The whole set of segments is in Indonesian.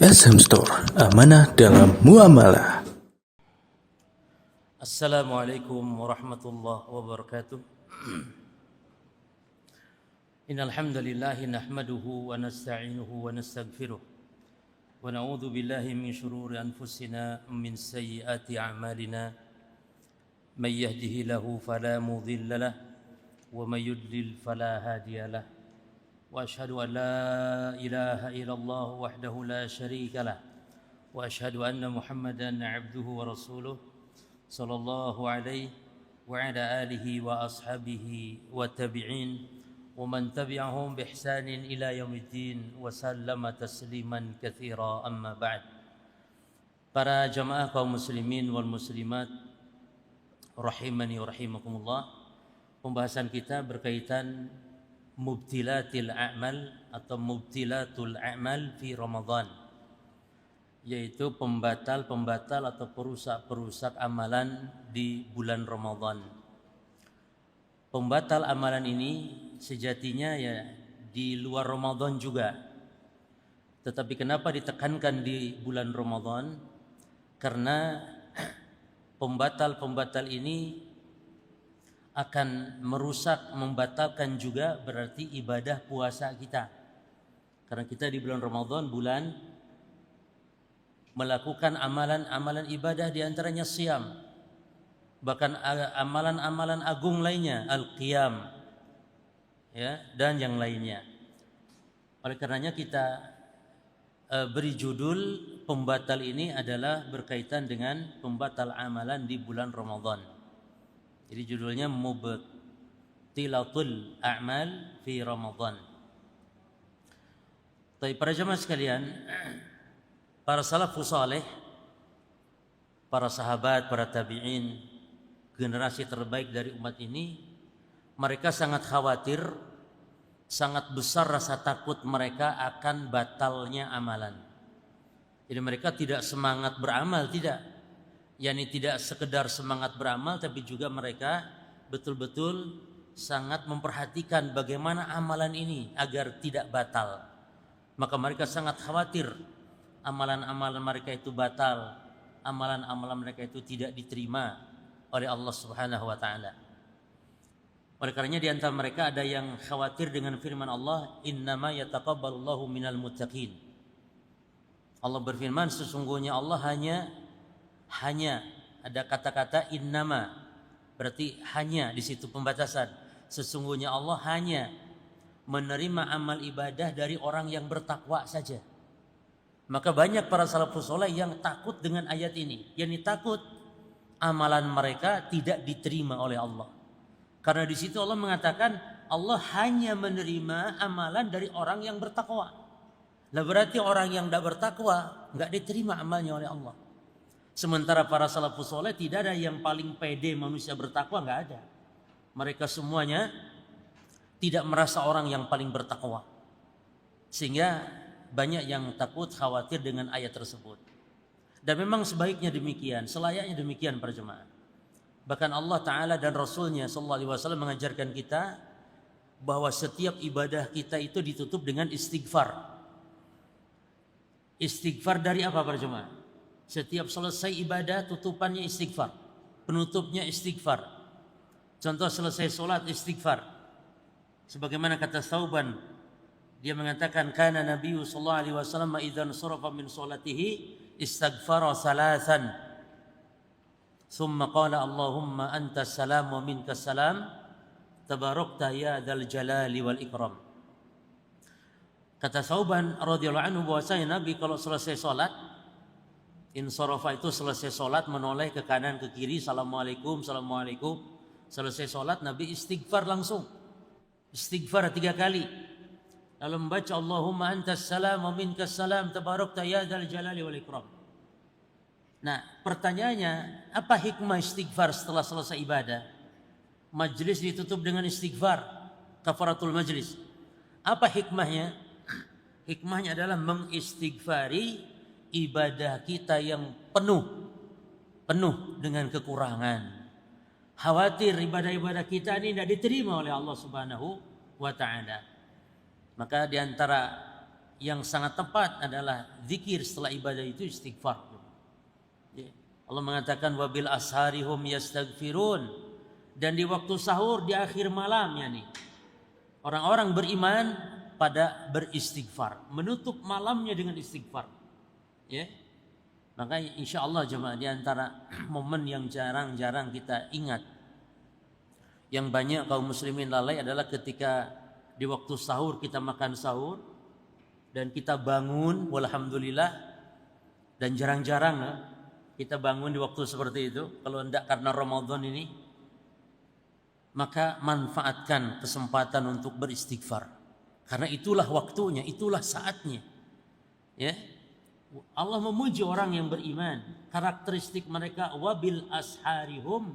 SM Store, amanah dalam muamalah. Assalamualaikum warahmatullahi wabarakatuh. Innal hamdalillah nahmaduhu wa nasta'inuhu wa nastaghfiruh wa na'udzu billahi min shururi anfusina wa min sayyiati a'malina. May yahdihillahu fala mudilla lahu wa may yudlil fala hadiya lahu. Wa asyhadu an la ilaha illallah wahdahu la syarika lahu wa asyhadu anna Muhammadan 'abduhu wa rasuluh sallallahu alaihi wa ala alihi wa ashabihi wa tabi'in wa man tabi'ahum bi ihsanin ila yaumiddin wa sallama tasliman katsira, amma ba'd. Para jamaah kaum muslimin wal muslimat rahimani wa rahimakumullah, pembahasan kita berkaitan mubtilatil a'mal atau mubtilatul a'mal fi Ramadan, yaitu pembatal-pembatal atau perusak-perusak amalan di bulan Ramadan. Pembatal amalan ini sejatinya ya di luar Ramadan juga. Tetapi kenapa ditekankan di bulan Ramadan? Karena pembatal-pembatal ini akan merusak, membatalkan juga berarti ibadah puasa kita. Karena kita di bulan Ramadan, bulan melakukan amalan-amalan ibadah, di antaranya siam, bahkan amalan-amalan agung lainnya, al-qiyam, ya, dan yang lainnya. Oleh karenanya kita beri judul pembatal ini adalah berkaitan dengan pembatal amalan di bulan Ramadan. Jadi judulnya mubtilatul a'mal fi Ramadan. Tapi para jemaah sekalian, para salafus saleh, para sahabat, para tabi'in, generasi terbaik dari umat ini, mereka sangat khawatir, sangat besar rasa takut mereka akan batalnya amalan. Jadi mereka tidak semangat beramal, tidak. Yani tidak sekedar semangat beramal, tapi juga mereka betul-betul sangat memperhatikan bagaimana amalan ini agar tidak batal. Maka mereka sangat khawatir amalan-amalan mereka itu batal, amalan-amalan mereka itu tidak diterima oleh Allah Subhanahu wa taala. Oleh karenanya di antara mereka ada yang khawatir dengan firman Allah, innama yataqabbalullahu minal muttaqin. Allah berfirman, sesungguhnya Allah hanya ada kata-kata innama, berarti hanya, di situ pembatasan. Sesungguhnya Allah hanya menerima amal ibadah dari orang yang bertakwa saja. Maka banyak para salafus saleh yang takut dengan ayat ini, yakni takut amalan mereka tidak diterima oleh Allah. Karena di situ Allah mengatakan Allah hanya menerima amalan dari orang yang bertakwa. Lah berarti orang yang tidak bertakwa enggak diterima amalnya oleh Allah. Sementara para salafus saleh tidak ada yang paling pede manusia bertakwa, enggak ada. Mereka semuanya tidak merasa orang yang paling bertakwa. Sehingga banyak yang takut, khawatir dengan ayat tersebut. Dan memang sebaiknya demikian, selayaknya demikian para jemaah. Bahkan Allah Ta'ala dan Rasulnya sallallahu alaihi wasallam mengajarkan kita bahwa setiap ibadah kita itu ditutup dengan istighfar. Istighfar dari apa para jemaah? Setiap selesai ibadah tutupannya istighfar, penutupnya istighfar. Contoh selesai solat istighfar. Sebagaimana kata Thauban, dia mengatakan kana Nabi sallallahu alaihi wasallam idzan sarafa min salatihi istaghfara salasan. Thumma qala Allahumma antas salam wa minkas salam tabarakta ya dzal jalali wal ikram. Kata Thauban radhiyallahu anhu bahwasanya Nabi kalau selesai salat, insarafa itu selesai salat menoleh ke kanan ke kiri, assalamualaikum, assalamualaikum. Selesai salat Nabi istighfar langsung. Istighfar 3 kali. Lalu membaca Allahumma antas salam wa minkas salam tabarakta ya dzal jalali wal ikram. Nah, pertanyaannya, apa hikmah istighfar setelah selesai ibadah? Majlis ditutup dengan istighfar, kafaratul majlis. Apa hikmahnya? Hikmahnya adalah mengistighfari ibadah kita yang penuh dengan kekurangan. Khawatir ibadah-ibadah kita ini tidak diterima oleh Allah Subhanahu wa taala. Maka di antara yang sangat tepat adalah zikir setelah ibadah itu istighfar. Ya. Allah mengatakan wabil asharihum yastaghfirun, dan di waktu sahur di akhir malamnya nih orang-orang beriman pada beristighfar, menutup malamnya dengan istighfar. Ya. Maka insya Allah jemaah, di antara momen yang jarang-jarang kita ingat, yang banyak kaum muslimin lalai adalah ketika di waktu sahur kita makan sahur dan kita bangun, walhamdulillah, dan jarang-jarang kita bangun di waktu seperti itu. Kalau tidak karena Ramadan ini, maka manfaatkan kesempatan untuk beristighfar, karena itulah waktunya, itulah saatnya. Ya, Allah memuji orang yang beriman, karakteristik mereka wabil asharihum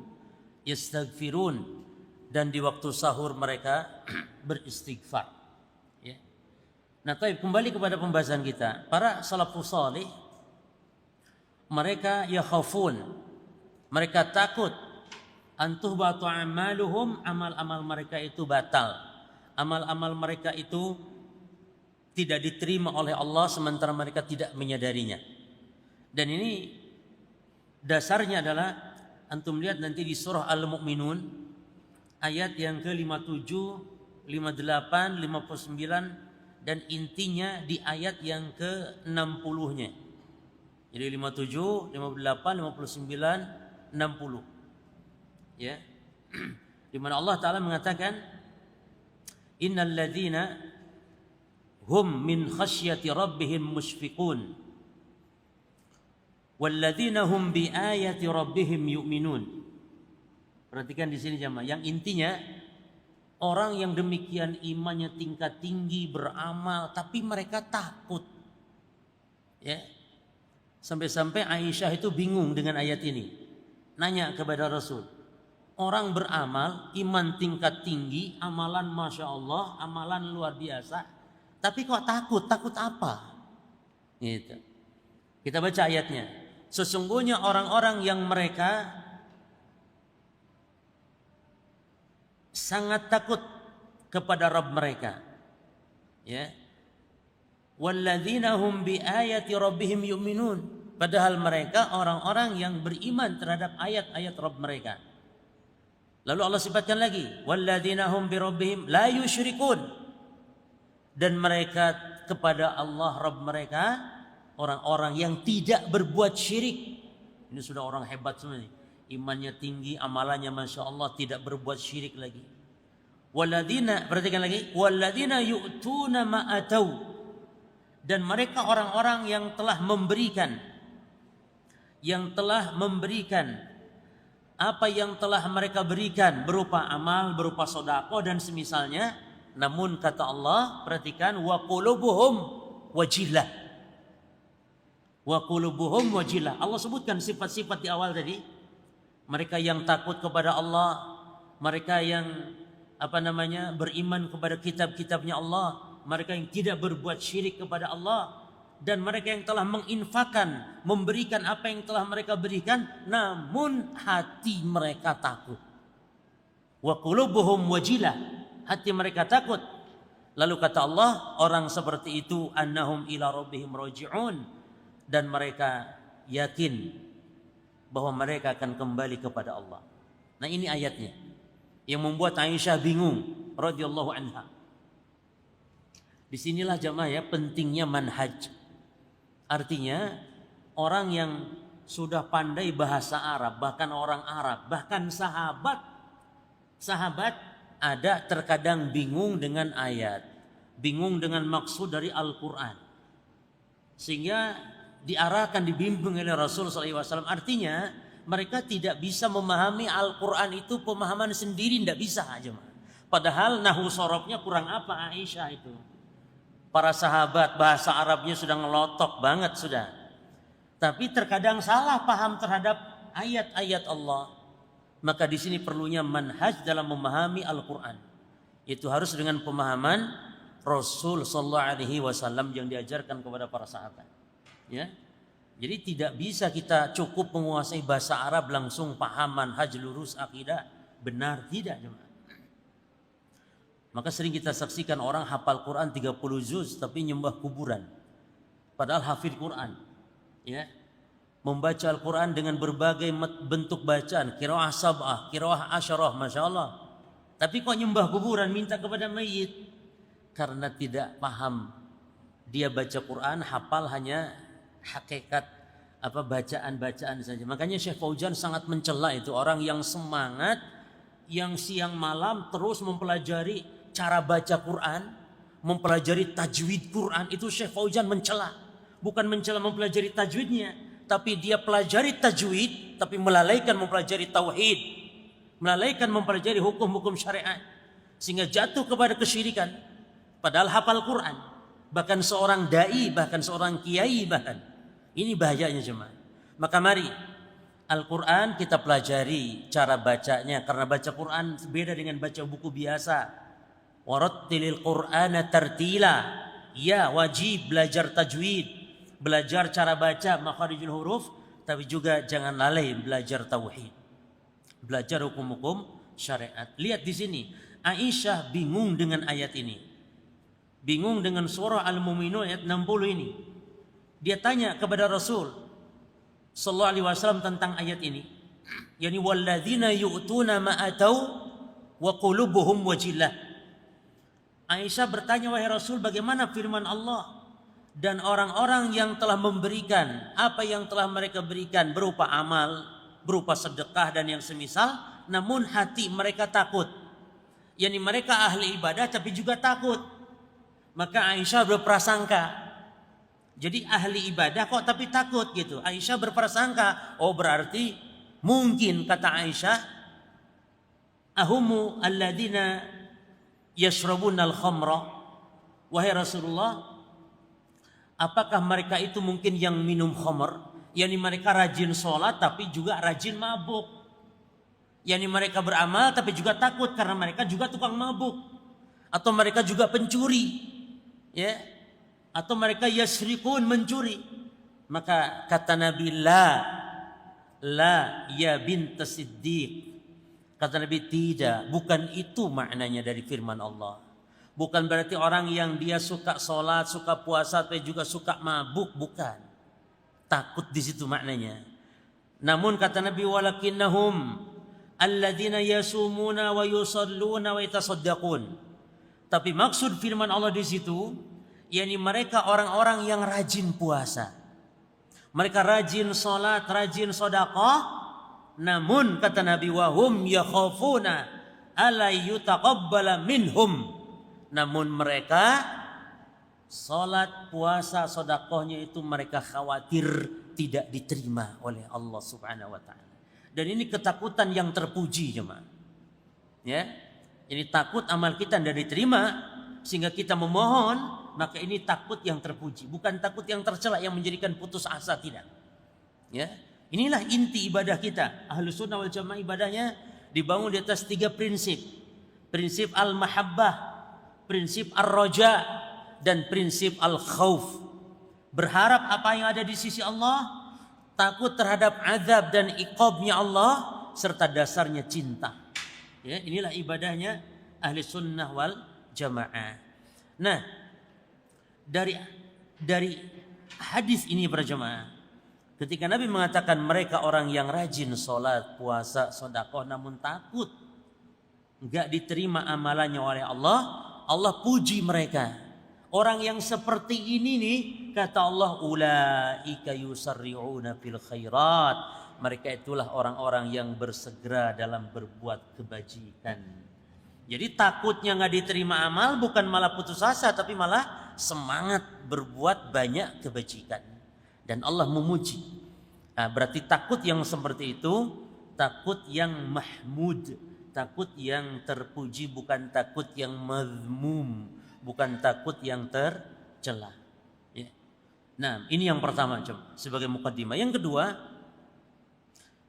yastaghfirun, dan di waktu sahur mereka beristighfar. Ya. Nah, kembali kepada pembahasan kita. Para salafus salih mereka yakhafun, mereka takut antuh batu amaluhum, amal-amal mereka itu batal, amal-amal mereka itu tidak diterima oleh Allah sementara mereka tidak menyadarinya. Dan ini dasarnya adalah antum lihat nanti di surah Al-Mu'minun ayat yang ke-57, 58, 59, dan intinya di ayat yang ke-60-nya. Jadi 57, 58, 59, 60. Ya. Di mana Allah Ta'ala mengatakan innal ladzina hum min khasyati rabbihim mushfiqun walladzina hum bi ayati rabbihim yu'minun. Perhatikan di sini jemaah, yang intinya orang yang demikian imannya tingkat tinggi, beramal, tapi mereka takut. Ya. Sampai-sampai Aisyah itu bingung dengan ayat ini. Nanya kepada Rasul. Orang beramal, iman tingkat tinggi, amalan Masya Allah, amalan luar biasa, tapi kok takut? Takut apa? Gitu. Kita baca ayatnya. Sesungguhnya orang-orang yang mereka sangat takut kepada Rabb mereka. Ya. Walladzina hum bi ayati rabbihim yu'minun. Padahal mereka orang-orang yang beriman terhadap ayat-ayat Rabb mereka. Lalu Allah sifatkan lagi, walladzina hum bi rabbihim la yusyrikun. Dan mereka kepada Allah Rabb mereka orang-orang yang tidak berbuat syirik. Ini sudah orang hebat semua nih. Imannya tinggi, amalannya Masya Allah, tidak berbuat syirik lagi. Walladzina, perhatikan lagi, walladzina yu'tuna ma'atau. Dan mereka orang-orang yang telah memberikan, apa yang telah mereka berikan berupa amal, berupa sedekah dan semisalnya. Namun kata Allah, perhatikan, wa qulubuhum wajilah. Wa qulubuhum wajilah. Allah sebutkan sifat-sifat di awal tadi. Mereka yang takut kepada Allah, mereka yang beriman kepada kitab-kitabnya Allah, mereka yang tidak berbuat syirik kepada Allah, dan mereka yang telah menginfakkan, memberikan apa yang telah mereka berikan, namun hati mereka takut. Wa qulubuhum wajilah. Hati mereka takut. Lalu kata Allah, orang seperti itu annahum ila rabbihim raji'un, dan mereka yakin bahwa mereka akan kembali kepada Allah. Nah, ini ayatnya yang membuat Aisyah bingung radhiyallahu anha. Disinilah jemaah ya pentingnya manhaj. Artinya orang yang sudah pandai bahasa Arab, bahkan orang Arab, bahkan sahabat ada terkadang bingung dengan ayat, bingung dengan maksud dari Al-Quran, sehingga diarahkan, dibimbing oleh Rasul SAW. Artinya mereka tidak bisa memahami Al-Quran itu pemahaman sendiri, tidak bisa aja. Padahal nahu sorobnya kurang apa Aisyah itu. Para sahabat bahasa Arabnya sudah ngelotok banget sudah. Tapi terkadang salah paham terhadap ayat-ayat Allah. Maka di sini perlunya manhaj dalam memahami Al-Quran. Itu harus dengan pemahaman Rasul sallallahu alaihi wasallam yang diajarkan kepada para sahabat. Ya. Jadi tidak bisa kita cukup menguasai bahasa Arab langsung paham manhaj lurus akidah benar, tidak. Maka sering kita saksikan orang hafal Quran 30 juz tapi nyembah kuburan. Padahal hafid Quran. Ya. Membaca Al-Quran dengan berbagai bentuk bacaan, qiraah sab'ah, qiraah asyarah, Masya Allah. Tapi kok nyembah kuburan, minta kepada mayit? Karena tidak paham. Dia baca Quran, hafal hanya hakikat bacaan-bacaan saja. Makanya Syekh Fauzan sangat mencela itu orang yang semangat, yang siang malam terus mempelajari cara baca Quran, mempelajari tajwid Quran. Itu Syekh Fauzan mencela. Bukan mencela mempelajari tajwidnya, tapi dia pelajari tajwid, tapi melalaikan mempelajari tauhid, melalaikan mempelajari hukum-hukum syariat, sehingga jatuh kepada kesyirikan. Padahal hafal Quran, bahkan seorang dai, bahkan seorang kiai, bahkan ini bahayanya jemaah. Maka mari Al-Quran kita pelajari cara bacanya, karena baca Quran beda dengan baca buku biasa. Warattilil Qur'ana tartila. Ya, wajib belajar tajwid, belajar cara baca makharijul huruf, tapi juga jangan lalai belajar tauhid, belajar hukum-hukum syariat. Lihat di sini, Aisyah bingung dengan ayat ini, bingung dengan surah Al-Mu'minun ayat 60 ini. Dia tanya kepada Rasul sallallahu alaihi wasallam tentang ayat ini, yakni walladzina yu'tuna ma atau wa qulubuhum wajillah. Aisyah bertanya, wahai Rasul, bagaimana firman Allah dan orang-orang yang telah memberikan apa yang telah mereka berikan berupa amal, berupa sedekah dan yang semisal, namun hati mereka takut. Yani mereka ahli ibadah tapi juga takut. Maka Aisyah berprasangka, jadi ahli ibadah kok tapi takut gitu. Aisyah berprasangka, oh berarti mungkin, kata Aisyah, ahumu alladina yashrabuna al-khamra. Wahai Rasulullah, apakah mereka itu mungkin yang minum khamr? Yani mereka rajin sholat tapi juga rajin mabuk. Yani mereka beramal tapi juga takut karena mereka juga tukang mabuk. Atau mereka juga pencuri. Ya. Atau mereka yasrikun, mencuri. Maka kata Nabi, la ya bint Siddiq. Kata Nabi, tidak, bukan itu maknanya dari firman Allah. Bukan berarti orang yang dia suka sholat, suka puasa, tapi juga suka mabuk, bukan. Takut di situ maknanya. Namun kata Nabi, walakinnahum alladzina yasumuna wa yusalluna wa yatasaddaqun. Tapi maksud firman Allah di situ, yakni mereka orang-orang yang rajin puasa. Mereka rajin sholat, rajin sedekah. Namun kata Nabi, wahum yakhafuna alla yutaqabbala minhum. Namun mereka salat, puasa, sedekahnya itu mereka khawatir tidak diterima oleh Allah Subhanahu wa taala. Dan ini ketakutan yang terpuji, jemaah. Ya. Ini takut amal kita tidak diterima sehingga kita memohon, maka ini takut yang terpuji, bukan takut yang tercela yang menjadikan putus asa, tidak. Ya. Inilah inti ibadah kita. Ahlus Sunnah wal Jamaah ibadahnya dibangun di atas 3 prinsip. Prinsip al-mahabbah, prinsip ar-raja, dan prinsip al-khauf. Berharap apa yang ada di sisi Allah, takut terhadap azab dan iqabnya Allah, serta dasarnya cinta. Ya, inilah ibadahnya ahli sunnah wal jamaah. Nah, dari hadis ini para jamaah, ketika Nabi mengatakan mereka orang yang rajin sholat, puasa, sedekah, namun takut enggak diterima amalannya oleh Allah, Allah puji mereka. Orang yang seperti ini nih, kata Allah, ulaika yusarri'una fil khairat. Mereka itulah orang-orang yang bersegera dalam berbuat kebajikan. Jadi takutnya nggak diterima amal bukan malah putus asa, tapi malah semangat berbuat banyak kebajikan. Dan Allah memuji. Nah, berarti takut yang seperti itu takut yang mahmud, takut yang terpuji, bukan takut yang mazmum, bukan takut yang tercela. Ya. Nah, ini yang pertama sebagai mukaddimah. Yang kedua,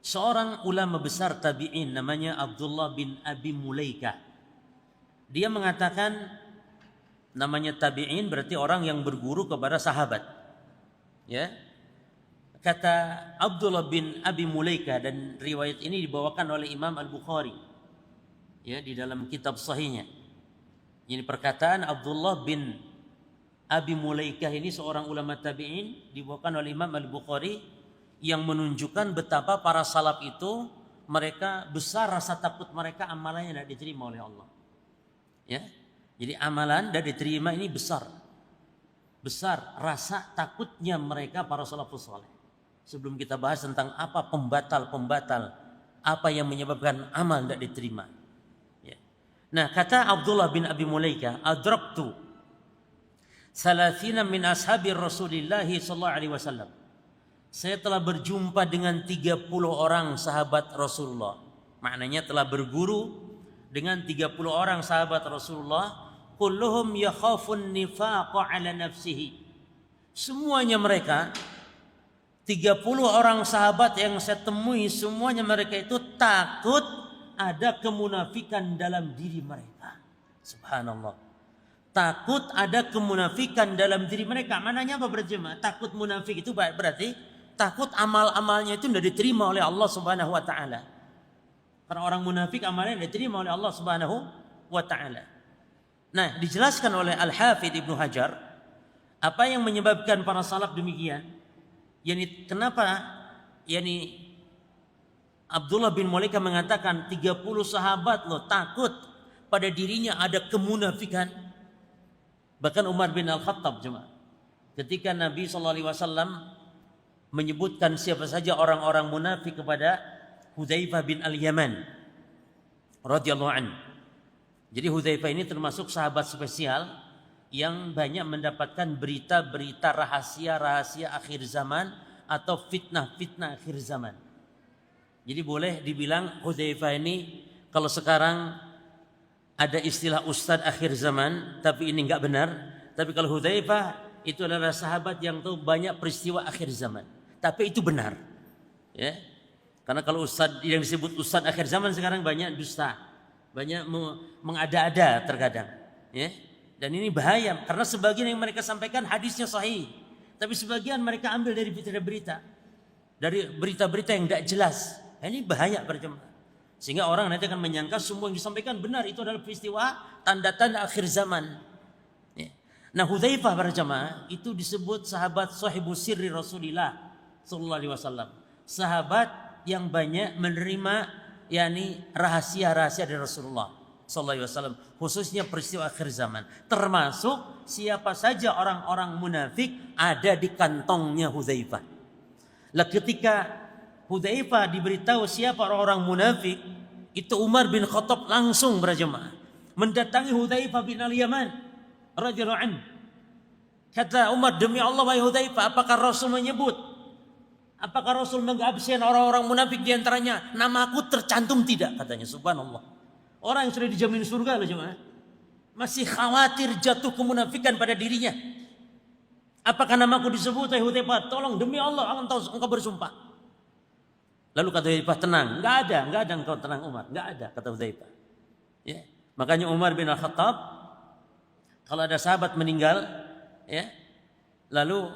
seorang ulama besar tabi'in namanya Abdullah bin Abi Mulaikah. Dia mengatakan, namanya tabi'in berarti orang yang berguru kepada sahabat. Ya. Kata Abdullah bin Abi Mulaikah, dan riwayat ini dibawakan oleh Imam Al-Bukhari ya di dalam kitab sahihnya. Ini perkataan Abdullah bin Abi Mulaikah ini seorang ulama tabi'in dibawakan oleh Imam Al-Bukhari yang menunjukkan betapa para salaf itu mereka besar rasa takut mereka amalannya tidak diterima oleh Allah. Ya. Jadi amalan tidak diterima ini besar. Besar rasa takutnya mereka para salafus saleh. Sebelum kita bahas tentang apa pembatal-pembatal, apa yang menyebabkan amal tidak diterima. Ya. Nah, kata Abdullah bin Abi Mulaikah, adraktu salathina min ashabi Rasulillah sallallahu alaihi wasallam. Saya telah berjumpa dengan 30 orang sahabat Rasulullah. Maknanya telah berguru dengan 30 orang sahabat Rasulullah. Kulluhum yakhafun nifaqa ala nafsihi. Semuanya mereka 30 orang sahabat yang saya temui, semuanya mereka itu takut ada kemunafikan dalam diri mereka. Subhanallah. Takut ada kemunafikan dalam diri mereka. Mananya apa berjemaah? Takut munafik itu berarti takut amal-amalnya itu tidak diterima oleh Allah Subhanahu wa taala. Karena orang munafik amalnya tidak diterima oleh Allah Subhanahu wa taala. Nah, dijelaskan oleh Al-Hafidz Ibnu Hajar apa yang menyebabkan para salaf demikian. Kenapa Abdullah bin Mulaikah mengatakan 30 sahabat loh takut pada dirinya ada kemunafikan. Bahkan Umar bin Al-Khattab jemaah, ketika Nabi SAW menyebutkan siapa saja orang-orang munafik kepada Hudzaifah bin Al-Yaman radhiyallahu anhu. Jadi Hudzaifah ini termasuk sahabat spesial yang banyak mendapatkan berita-berita rahasia-rahasia akhir zaman atau fitnah-fitnah akhir zaman. Jadi boleh dibilang Hudzaifah ini kalau sekarang ada istilah ustadz akhir zaman, tapi ini enggak benar. Tapi kalau Hudzaifah itu adalah sahabat yang tahu banyak peristiwa akhir zaman. Tapi itu benar. Ya. Karena kalau ustadz yang disebut ustadz akhir zaman sekarang banyak dusta, banyak mengada-ada terkadang. Ya. Dan ini bahaya karena sebagian yang mereka sampaikan hadisnya sahih, tapi sebagian mereka ambil dari berita-berita, dari berita-berita yang tidak jelas. Ini bahaya berjemaah. Sehingga orang nanti akan menyangka semua yang disampaikan benar, itu adalah peristiwa tanda-tanda akhir zaman. Ya. Nah, Hudzaifah berjemaah itu disebut sahabat sahibu sirri Rasulillah sallallahu alaihi wasallam. Sahabat yang banyak menerima rahasia-rahasia dari Rasulullah sallallahu alaihi wasallam, khususnya peristiwa akhir zaman. Termasuk siapa saja orang-orang munafik ada di kantongnya Hudzaifah. Lah ketika Hudzaifah diberitahu siapa orang-orang munafik, itu Umar bin Khattab langsung berjemaah mendatangi Hudzaifah bin Al-Yaman radhiyallahu anhu. Kata Umar, demi Allah wahai Hudzaifah, apakah Rasul menyebut, apakah Rasul mengabsen orang-orang munafik di antaranya nama aku tercantum tidak? Katanya, subhanallah. Orang yang sudah dijamin surga loh jemaah, masih khawatir jatuh kemunafikan pada dirinya. Apakah namaku disebut? Hudzaifah, tolong demi Allah engkau bersumpah. Lalu kata Hudzaifah, tenang, enggak ada engkau tenang Umar, enggak ada, kata Hudzaifah. Ya. Makanya Umar bin Al-Khattab kalau ada sahabat meninggal, ya, lalu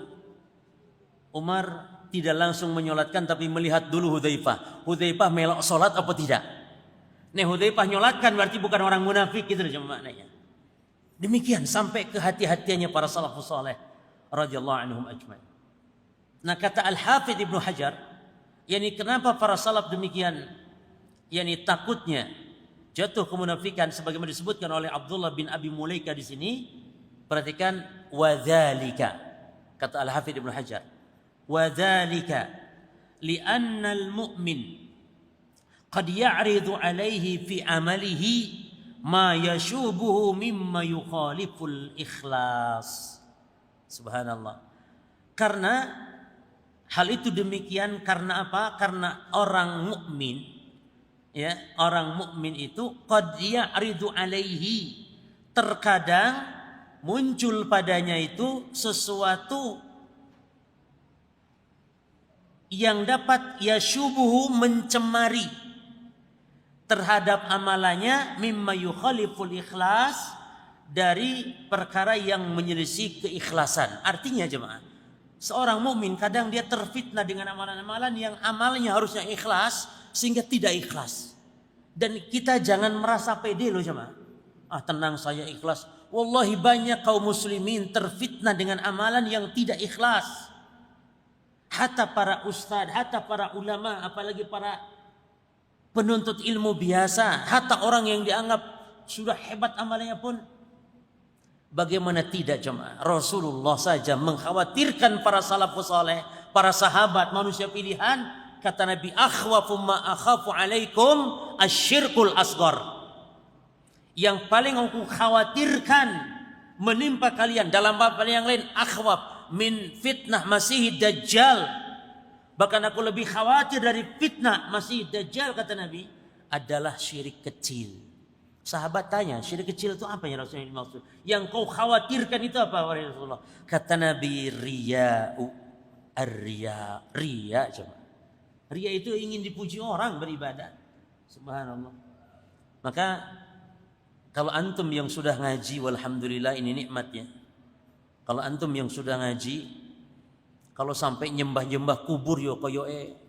Umar tidak langsung menyolatkan tapi melihat dulu Hudzaifah. Hudzaifah melok solat apa tidak? Nih Hudzaifah nyolatkan berarti bukan orang munafik, gitu loh maknanya. Demikian sampai ke hati-hatiannya para salafus saleh radhiyallahu anhum ajmain. Nah, kata Al-Hafidz Ibnu Hajar, kenapa para salaf demikian takutnya jatuh kemunafikan sebagaimana disebutkan oleh Abdullah bin Abi Mulaikah di sini. Perhatikan, wadzalika, kata Al-Hafidz Ibnu Hajar, wadzalika li'anna al-mu'min qad ya'ridu alaihi fi amalihi ma yashubuhu mimma yukhaliful ikhlas. Subhanallah. Karena hal itu demikian karena apa? Karena orang mukmin, ya, orang mukmin itu qad ya'ridu alaihi, terkadang muncul padanya itu sesuatu yang dapat yashubuhu, mencemari terhadap amalannya, mimma yukhaliful ikhlas, dari perkara yang menyelisih keikhlasan. Artinya jemaah, seorang mukmin kadang dia terfitnah dengan amalan-amalan yang amalnya harusnya ikhlas sehingga tidak ikhlas. Dan kita jangan merasa pede loh jemaah. tenang saya ikhlas. Wallahi banyak kaum muslimin terfitnah dengan amalan yang tidak ikhlas. Hatta para ustadz, hatta para ulama, apalagi para penuntut ilmu biasa, hatta orang yang dianggap sudah hebat amalnya pun, bagaimana tidak jemaah? Rasulullah saja mengkhawatirkan para salafus saleh, para sahabat, manusia pilihan. Kata Nabi, akhwafu ma akhafu alaikum asyirkul asghar. Yang paling aku khawatirkan menimpa kalian dalam bab yang lain, akhwaf min fitnah Masih Dajjal. Bahkan aku lebih khawatir dari fitnah Masih Dajjal, kata Nabi, adalah syirik kecil. Sahabat tanya, syirik kecil itu apa ya Rasulullah maksud? Yang kau khawatirkan itu apa wahai Rasulullah? Kata Nabi, riya'u ar-riya. Riya coba. Riya itu ingin dipuji orang beribadah. Subhanallah. Maka kalau antum yang sudah ngaji, walhamdulillah ini nikmatnya. Kalau antum yang sudah ngaji, kalau sampai nyembah-nyembah kubur yo koyoke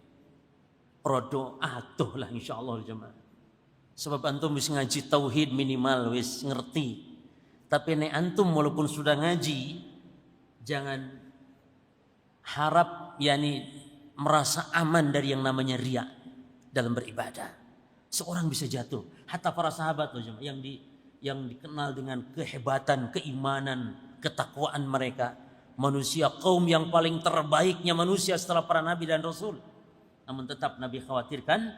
rodo atuh lah insyaallah jemaah. Sebab antum bisa ngaji tauhid minimal wis ngerti. Tapi nek antum walaupun sudah ngaji, jangan harap merasa aman dari yang namanya riya dalam beribadah. Seorang bisa jatuh. Hatta para sahabat loh jemaah yang dikenal dengan kehebatan, keimanan, ketakwaan mereka. Manusia kaum yang paling terbaiknya manusia setelah para nabi dan rasul. Namun tetap Nabi khawatirkan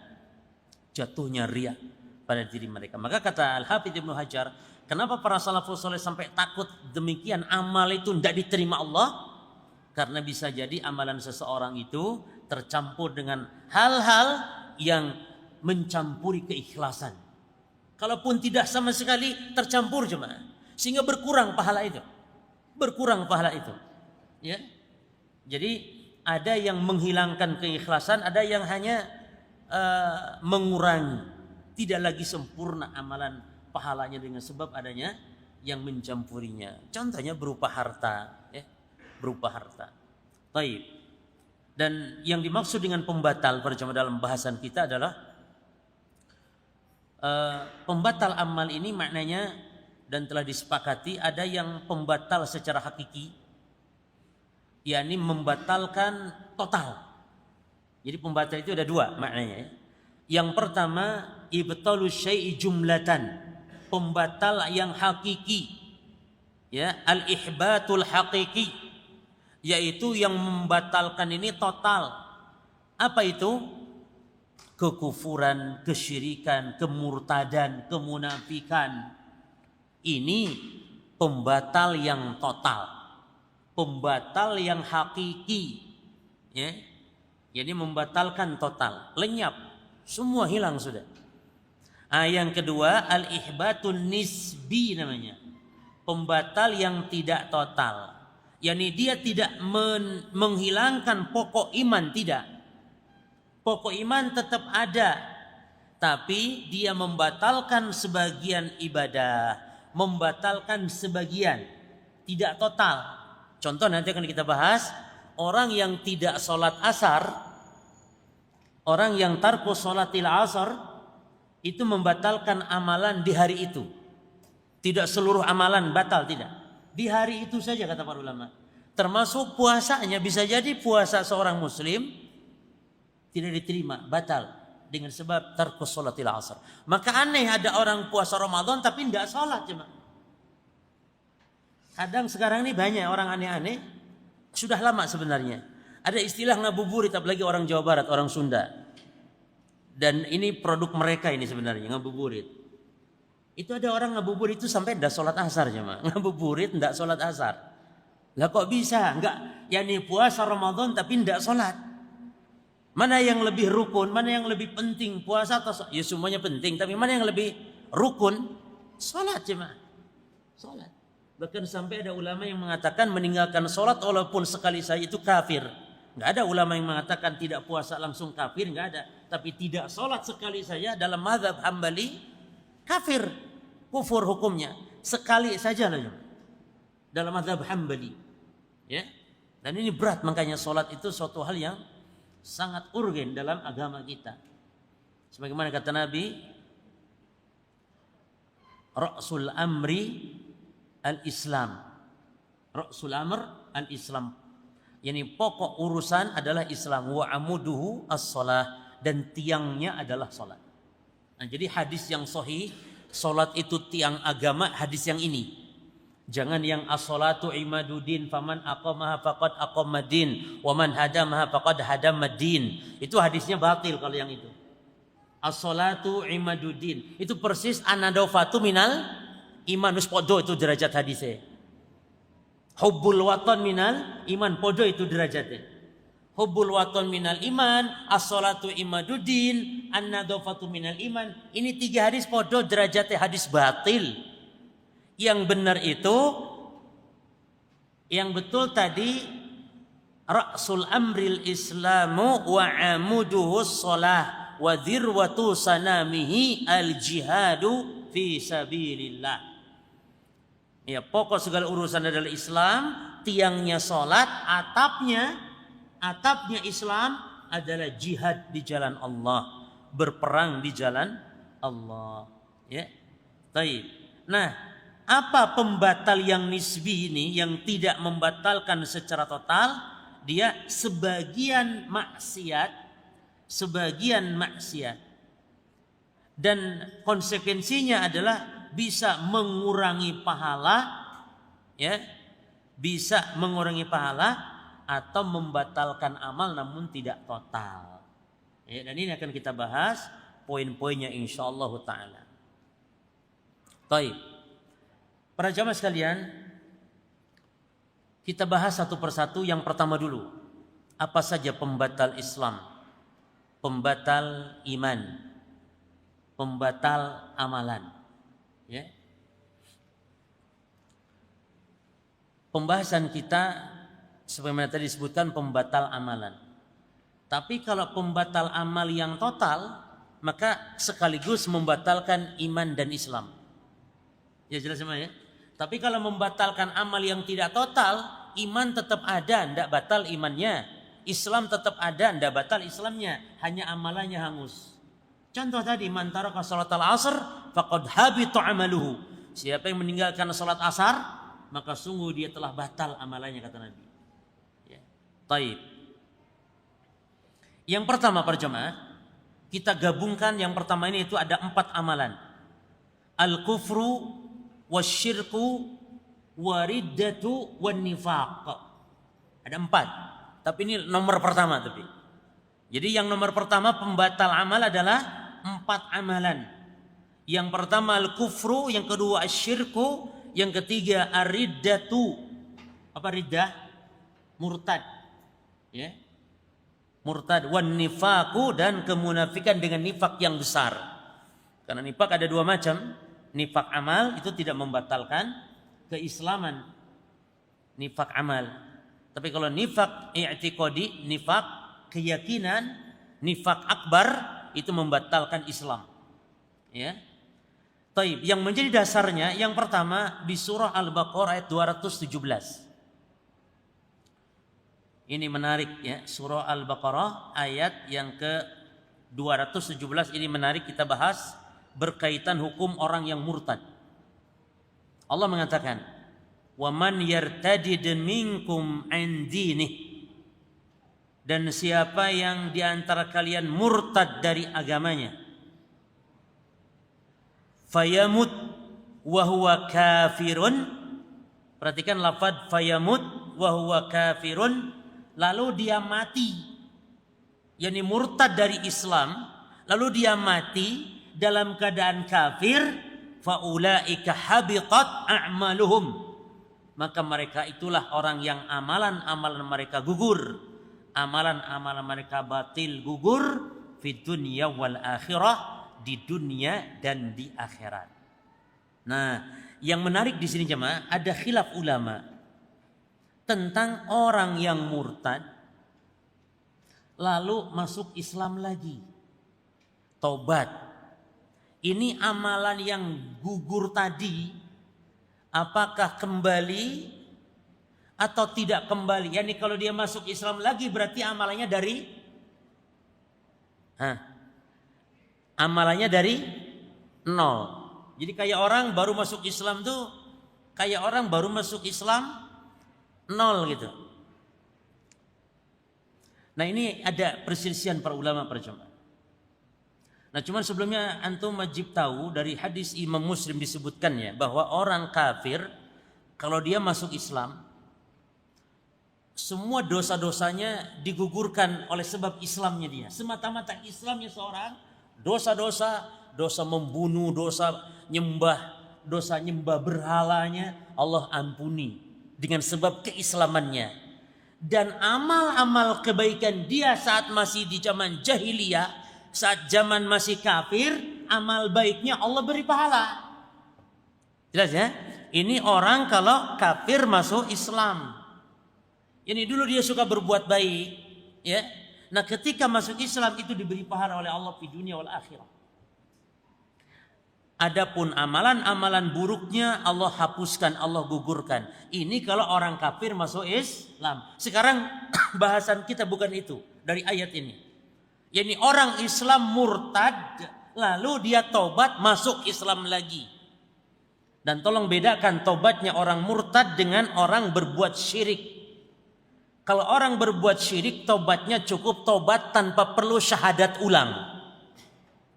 jatuhnya riya pada diri mereka. Maka kata Al-Hafidz Ibnu Hajar, kenapa para salafus saleh sampai takut demikian amal itu tidak diterima Allah? Karena bisa jadi amalan seseorang itu tercampur dengan hal-hal yang mencampuri keikhlasan. Kalaupun tidak sama sekali tercampur jemaah, sehingga berkurang pahala itu. Berkurang pahala itu. Ya. Jadi ada yang menghilangkan keikhlasan, ada yang hanya mengurangi. Tidak lagi sempurna amalan pahalanya dengan sebab adanya yang mencampurinya. Contohnya berupa harta, ya. Berupa harta. Baik. Dan yang dimaksud dengan pembatal pada jemaah dalam bahasan kita adalah pembatal amal ini maknanya dan telah disepakati ada yang pembatal secara hakiki, yakni membatalkan total. Jadi pembatal itu ada dua maknanya. Yang pertama ibtalu syai'i jumlatan, pembatal yang hakiki, ya, al-ihbatul hakiki, yaitu yang membatalkan ini total. Apa itu? Kekufuran, kesyirikan, kemurtadan, kemunafikan. Ini pembatal yang total, pembatal yang hakiki, ya. Jadi membatalkan total, lenyap, semua hilang sudah. Yang kedua al-ihbatun nisbi namanya, pembatal yang tidak total. yakni dia tidak menghilangkan pokok iman, tidak. Pokok iman tetap ada, tapi dia membatalkan sebagian ibadah, membatalkan sebagian, tidak total. Contoh nanti akan kita bahas, orang yang tidak sholat asar, orang yang tarku sholatil asar, itu membatalkan amalan di hari itu. Tidak seluruh amalan batal, tidak. Di hari itu saja kata para ulama. Termasuk puasanya, bisa jadi puasa seorang muslim tidak diterima, batal dengan sebab tarku sholatil asar. Maka aneh ada orang puasa Ramadan tapi tidak sholat cuma. Kadang sekarang ini banyak orang aneh-aneh, sudah lama sebenarnya. Ada istilah ngabuburit, apalagi orang Jawa Barat, orang Sunda. Dan ini produk mereka ini sebenarnya, ngabuburit. Itu ada orang ngabuburit itu sampai tidak sholat asar cuma. Ngabuburit tidak sholat asar. Lah kok bisa? Enggak, yakni puasa Ramadan tapi tidak sholat. Mana yang lebih rukun, mana yang lebih penting, puasa atau sholat? Ya semuanya penting, tapi mana yang lebih rukun? Sholat cuma. Sholat. Bahkan sampai ada ulama yang mengatakan meninggalkan sholat walaupun sekali saja itu kafir. Enggak ada ulama yang mengatakan tidak puasa langsung kafir, enggak ada. Tapi tidak sholat sekali saja dalam mazhab Hambali kafir, kufur hukumnya. Sekali saja lah dalam mazhab Hambali. Ya. Dan ini berat, makanya sholat itu suatu hal yang sangat urgen dalam agama kita. Sebagaimana kata Nabi, Ra'sul amri al-Islam. Ra'sul amr al-Islam. Yani pokok urusan adalah Islam. Wa amuduhu as-salah. Dan tiangnya adalah salat. Nah, jadi hadis yang sahih, salat itu tiang agama, hadis yang ini. Jangan yang as-salatu imaduddin faman aqamaha faqad aqamadin wa man hadamaha faqad hadamaddin. Itu hadisnya batil kalau yang itu. As-salatu imaduddin. Itu persis anadofatu minal iman, wis podo itu derajat hadisnya. Hubbul watan minal iman, podo itu derajatnya. Hubbul watan minal iman, as-salatu imaduddin, an-nadhafatu minal iman. Ini 3 hadis podo derajatnya, hadis batil. Yang benar itu, yang betul tadi, ra'sul amril islamu wa amuduhu shalah wa dhirwatu sanamihi al-jihadu fi sabilillah. Ya, pokok segala urusan adalah Islam, tiangnya salat, atapnya Islam adalah jihad di jalan Allah, berperang di jalan Allah. Ya, baik. Nah, apa pembatal yang nisbi ini yang tidak membatalkan secara total? Dia sebagian maksiat, dan konsekuensinya adalah bisa mengurangi pahala, ya, bisa mengurangi pahala atau membatalkan amal namun tidak total. Ya, dan ini akan kita bahas poin-poinnya insyaallah taala. Baik. Para jamaah sekalian, kita bahas satu persatu. Yang pertama dulu, apa saja pembatal Islam, pembatal iman, pembatal amalan. Ya. Pembahasan kita sebagaimana tadi disebutkan pembatal amalan. Tapi kalau pembatal amal yang total, maka sekaligus membatalkan iman dan Islam. Ya, jelas semua ya. Tapi kalau membatalkan amal yang tidak total, iman tetap ada, tidak batal imannya. Islam tetap ada, tidak batal Islamnya. Hanya amalannya hangus. Contoh tadi, man taraka salatal asr faqad habita amaluhu. Siapa yang meninggalkan salat asar, maka sungguh dia telah batal amalannya, kata Nabi. Taib. Yang pertama para jemaah, kita gabungkan yang pertama ini, itu ada 4 amalan. Al-kufru wasyirku wariddatu wan nifaq. Ada 4. Tapi ini nomor pertama tapi. Jadi yang nomor pertama pembatal amal adalah 4 amalan. Yang pertama al-kufru, yang kedua asyirku, yang ketiga ar-riddatu. Apa riddah? Murtad. Ya, murtad, wan nifaku, dan kemunafikan dengan nifak yang besar. Karena nifak ada 2 macam. Nifak amal itu tidak membatalkan keislaman, nifak amal. Tapi kalau nifak i'tiqadi, nifak keyakinan, nifak akbar, itu membatalkan Islam. Ya. Taib. Yang menjadi dasarnya yang pertama di surah Al-Baqarah ayat 217. Ini menarik ya, surah Al-Baqarah ayat yang ke-217 ini menarik kita bahas, berkaitan hukum orang yang murtad. Allah mengatakan, "Wa man yartadid minkum an dinih." Dan siapa yang di antara kalian murtad dari agamanya, fayamut wa huwa kafirun. Perhatikan lafaz fayamut wa huwa kafirun. Lalu dia mati, yakni murtad dari Islam, lalu dia mati dalam keadaan kafir, faulaika habitat a'maluhum. Maka mereka itulah orang yang amalan-amalan mereka gugur, amalan-amalan mereka batil gugur, fid dunya wal akhirah, di dunia dan di akhirat. Nah, yang menarik di sini jemaah, ada khilaf ulama tentang orang yang murtad lalu masuk Islam lagi, taubat. Ini amalan yang gugur tadi, apakah kembali atau tidak kembali? Yani kalau dia masuk Islam lagi berarti amalannya dari nol. Jadi kayak orang baru masuk Islam tuh, kayak orang baru masuk Islam nol gitu. Nah ini ada perselisihan para ulama para jemaah. Nah cuman sebelumnya antum wajib tahu dari hadis Imam Muslim disebutkannya bahwa orang kafir kalau dia masuk Islam, semua dosa-dosanya digugurkan oleh sebab Islamnya dia. Semata-mata Islamnya seorang, dosa-dosa, dosa membunuh, dosa nyembah berhalanya Allah ampuni dengan sebab keislamannya. Dan amal-amal kebaikan dia saat masih di zaman jahiliyah, saat zaman masih kafir, amal baiknya Allah beri pahala. Jelas ya? Ini orang kalau kafir masuk Islam. Ini dulu dia suka berbuat baik, ya. Nah, ketika masuk Islam itu diberi pahala oleh Allah di dunia wal akhirah. Adapun amalan-amalan buruknya Allah hapuskan, Allah gugurkan. Ini kalau orang kafir masuk Islam. Sekarang bahasan kita bukan itu dari ayat ini. Yani orang Islam murtad lalu dia tobat masuk Islam lagi. Dan tolong bedakan tobatnya orang murtad dengan orang berbuat syirik. Kalau orang berbuat syirik, tobatnya cukup tobat tanpa perlu syahadat ulang.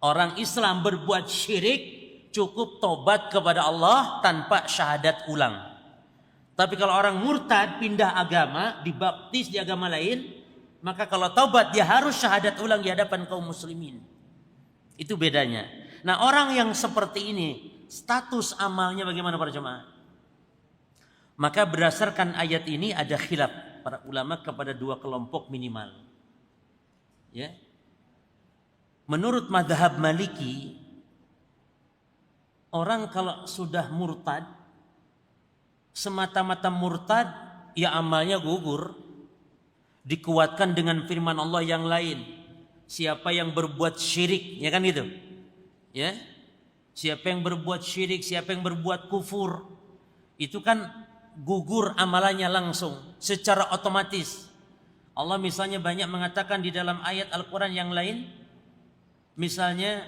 Orang Islam berbuat syirik, cukup tobat kepada Allah tanpa syahadat ulang. Tapi kalau orang murtad, pindah agama, dibaptis di agama lain, maka kalau tobat dia harus syahadat ulang di hadapan kaum muslimin. Itu bedanya. Nah orang yang seperti ini, status amalnya bagaimana para jemaah? Maka berdasarkan ayat ini ada khilaf para ulama kepada dua kelompok minimal. Ya. Menurut mazhab Maliki, orang kalau sudah murtad, semata-mata murtad, ya amalnya gugur. Dikuatkan dengan firman Allah yang lain. Siapa yang berbuat syirik, ya kan gitu. Ya. Siapa yang berbuat syirik, siapa yang berbuat kufur, itu kan gugur amalannya langsung secara otomatis. Allah misalnya banyak mengatakan di dalam ayat Al-Quran yang lain, misalnya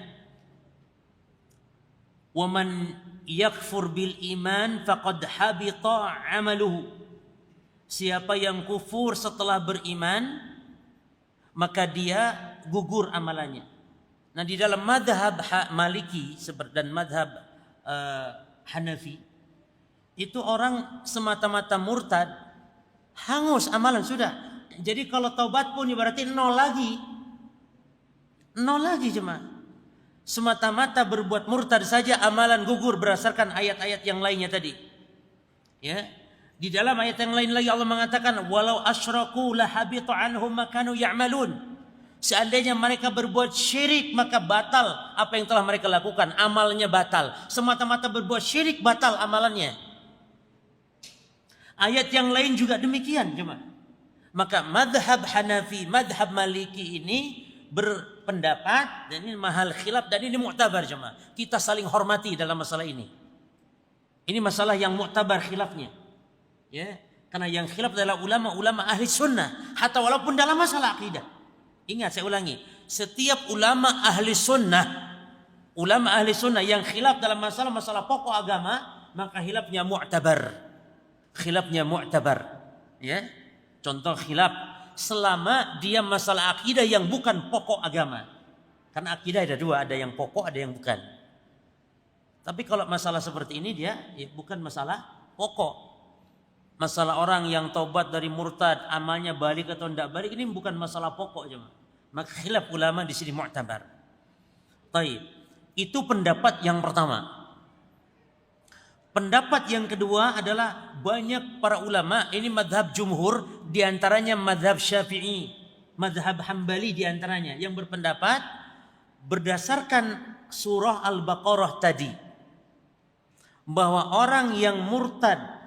waman yakfur bil iman faqad habita amaluhu. Siapa yang kufur setelah beriman maka dia gugur amalannya. Nah di dalam madhab Maliki dan madhab Hanafi itu orang semata-mata murtad, hangus amalan sudah. Jadi kalau taubat pun berarti nol lagi. Nol lagi jemaah. Semata-mata berbuat murtad saja amalan gugur berdasarkan ayat-ayat yang lainnya tadi. Ya. Di dalam ayat yang lain lagi Allah mengatakan walau asyraku lahabita anhum ma kanu ya'malun. Seandainya mereka berbuat syirik maka batal apa yang telah mereka lakukan, amalnya batal. Semata-mata berbuat syirik batal amalannya. Ayat yang lain juga demikian jemaah. Maka madhab Hanafi, madhab Maliki ini berpendapat dan ini mahal khilaf dan ini mu'tabar jemaah. Kita saling hormati dalam masalah ini. Ini masalah yang mu'tabar khilafnya. Ya, karena yang khilaf adalah ulama-ulama ahli sunnah, hatta walaupun dalam masalah akidah. Ingat saya ulangi, setiap ulama ahli sunnah yang khilaf dalam masalah pokok agama, maka khilafnya mu'tabar. Khilafnya mu'tabar. Ya. Contoh khilaf selama dia masalah akidah yang bukan pokok agama. Karena akidah ada dua, ada yang pokok, ada yang bukan. Tapi kalau masalah seperti ini dia ya bukan masalah pokok. Masalah orang yang taubat dari murtad, amalnya balik atau tidak balik, ini bukan masalah pokok jemaah. Maka khilaf ulama di sini mu'tabar. Baik. Itu pendapat yang pertama. Pendapat yang kedua adalah banyak para ulama, ini madhab jumhur, diantaranya madhab Syafi'i, madhab Hambali diantaranya, yang berpendapat berdasarkan surah Al-Baqarah tadi, bahwa orang yang murtad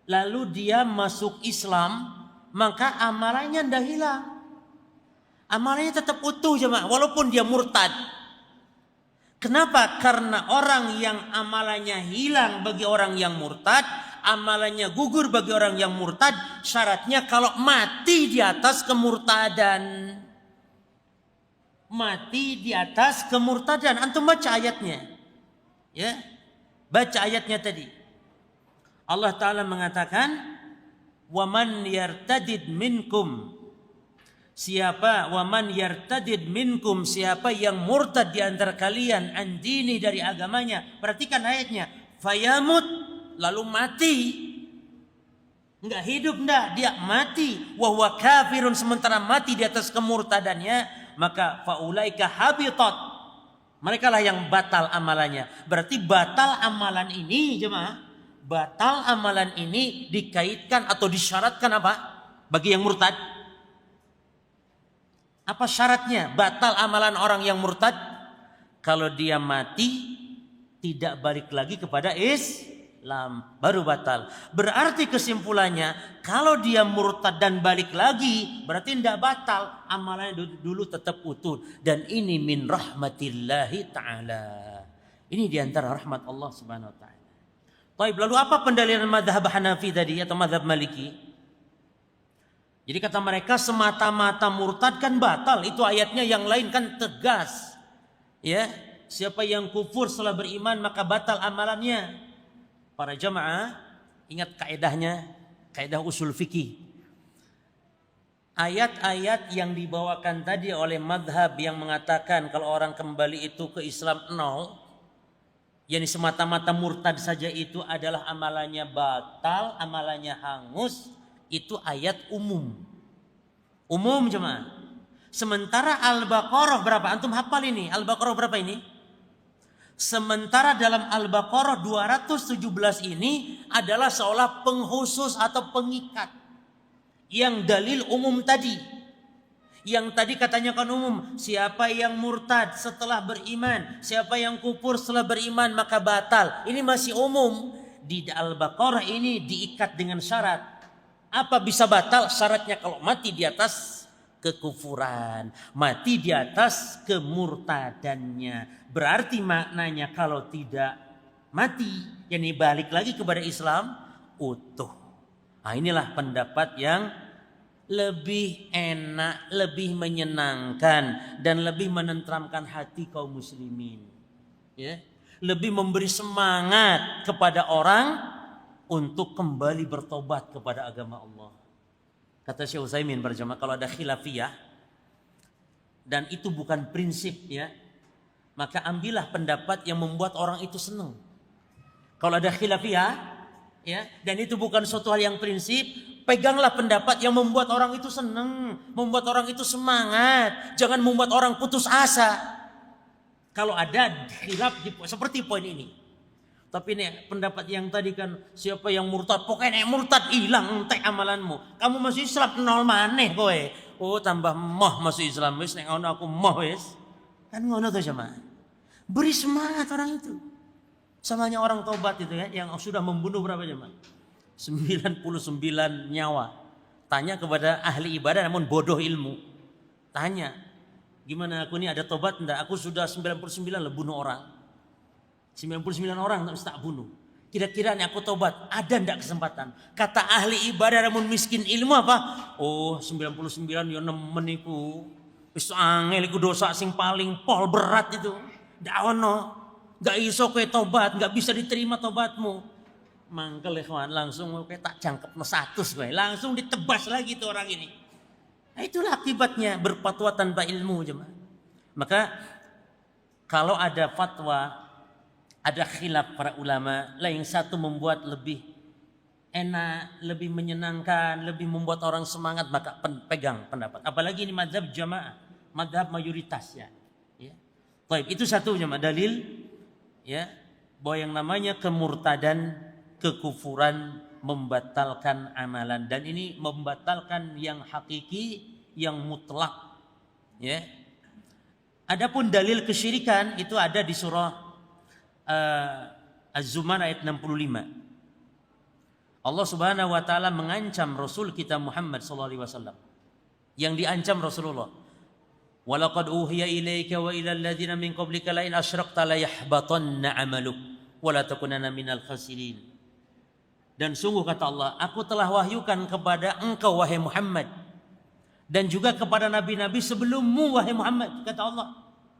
lalu dia masuk Islam, maka amalannya tidak hilang. Amalannya tetap utuh jemaah, walaupun dia murtad. Kenapa? Karena orang yang amalannya hilang bagi orang yang murtad, amalannya gugur bagi orang yang murtad, syaratnya kalau mati di atas kemurtadan. Mati di atas kemurtadan. Antum baca ayatnya. Ya. Baca ayatnya tadi. Allah Ta'ala mengatakan, وَمَنْ يَرْتَدِدْ مِنْكُمْ Waman yartadid minkum, siapa yang murtad di antara kalian an dini, dari agamanya. Perhatikan ayatnya, fayamut, lalu mati. Enggak hidup, enggak, dia mati. Wa huwa kafirun, sementara mati di atas kemurtadannya, maka faulaika habitat, mereka lah yang batal amalannya. Berarti batal amalan ini, jemaah, batal amalan ini dikaitkan atau disyaratkan apa? Bagi yang murtad, apa syaratnya batal amalan orang yang murtad? Kalau dia mati tidak balik lagi kepada Islam, baru batal. Berarti kesimpulannya, kalau dia murtad dan balik lagi, berarti tidak batal, amalannya dulu tetap utuh. Dan ini min rahmatillahi ta'ala, ini diantara rahmat Allah subhanahu wa ta'ala. Baik, lalu apa pendalilan madhab Hanafi tadi atau madhab Maliki? Jadi kata mereka semata-mata murtad kan batal. Itu ayatnya yang lain kan tegas. Ya, siapa yang kufur setelah beriman maka batal amalannya. Para jamaah, ingat kaidahnya, kaidah usul fikih. Ayat-ayat yang dibawakan tadi oleh madhab yang mengatakan kalau orang kembali itu ke Islam nol, yang semata-mata murtad saja itu adalah amalannya batal, amalannya hangus. Itu ayat umum. Umum jemaah. Sementara Al-Baqarah berapa? Antum hafal ini? Al-Baqarah berapa ini? Sementara dalam Al-Baqarah 217 ini adalah seolah pengkhusus atau pengikat. Yang dalil umum tadi. Yang tadi katanya kan umum. Siapa yang murtad setelah beriman, siapa yang kufur setelah beriman maka batal. Ini masih umum. Di Al-Baqarah ini diikat dengan syarat. Apa bisa batal? Syaratnya kalau mati di atas kekufuran, mati di atas kemurtadannya. Berarti maknanya kalau tidak mati, yakni balik lagi kepada Islam, utuh. Nah, inilah pendapat yang lebih enak, lebih menyenangkan, dan lebih menenteramkan hati kaum muslimin. Ya, lebih memberi semangat kepada orang untuk kembali bertobat kepada agama Allah. Kata Syekh Utsaimin berjamaah, kalau ada khilafiyah dan itu bukan prinsip ya, maka ambillah pendapat yang membuat orang itu senang. Kalau ada khilafiyah ya, dan itu bukan suatu hal yang prinsip, peganglah pendapat yang membuat orang itu senang, membuat orang itu semangat. Jangan membuat orang putus asa. Kalau ada khilaf seperti poin ini. Tapi ini pendapat yang tadi kan, siapa yang murtad, pokoknya murtad hilang entek amalanmu. Kamu masih Islam nol maneh kowe. Oh, tambah moh masuk Islam wis nek ngono aku moh wis. Kan ngono to jemaah. Beri semangat orang itu. Samanya orang tobat itu ya, yang sudah membunuh berapa jemaah? 99 nyawa. Tanya kepada ahli ibadah namun bodoh ilmu. Tanya, gimana aku ini ada tobat enggak? Aku sudah 99 lah bunuh orang. 99 orang tak bunuh. Kira-kira aku tobat, ada ndak kesempatan? Kata ahli ibadah namun miskin ilmu apa? Oh, 99 yo nemen iku. Wis angel iku dosa sing paling pol berat itu. Ndak ono. Ndak iso kowe tobat, ndak bisa diterima tobatmu. Mangkel ikhwan, langsung kowe tak jangkepno 100 kowe. Langsung ditebas lagi tuh orang ini. Nah, itulah akibatnya berfatwa tanpa ilmu jemaah. Maka kalau ada fatwa, ada khilaf para ulama, lah yang satu membuat lebih enak, lebih menyenangkan, lebih membuat orang semangat, maka pegang pendapat. Apalagi ini mazhab jamaah, mazhab mayoritas ya. Baik, itu satu jamaah dalil ya, bahwa yang namanya kemurtadan, kekufuran membatalkan amalan, dan ini membatalkan yang hakiki, yang mutlak ya. Adapun dalil kesyirikan itu ada di surah Az-Zumar ayat 65. Allah Subhanahu wa taala mengancam Rasul kita Muhammad sallallahu alaihi wasallam. Yang diancam Rasulullah. Wa laqad uhiya ilaika wa ilal ladzina min qablika la in asyrakta la yahbatanna 'amaluk wa la takunanna minal khasirin. Dan sungguh kata Allah, aku telah wahyukan kepada engkau wahai Muhammad, dan juga kepada nabi-nabi sebelummu wahai Muhammad, kata Allah.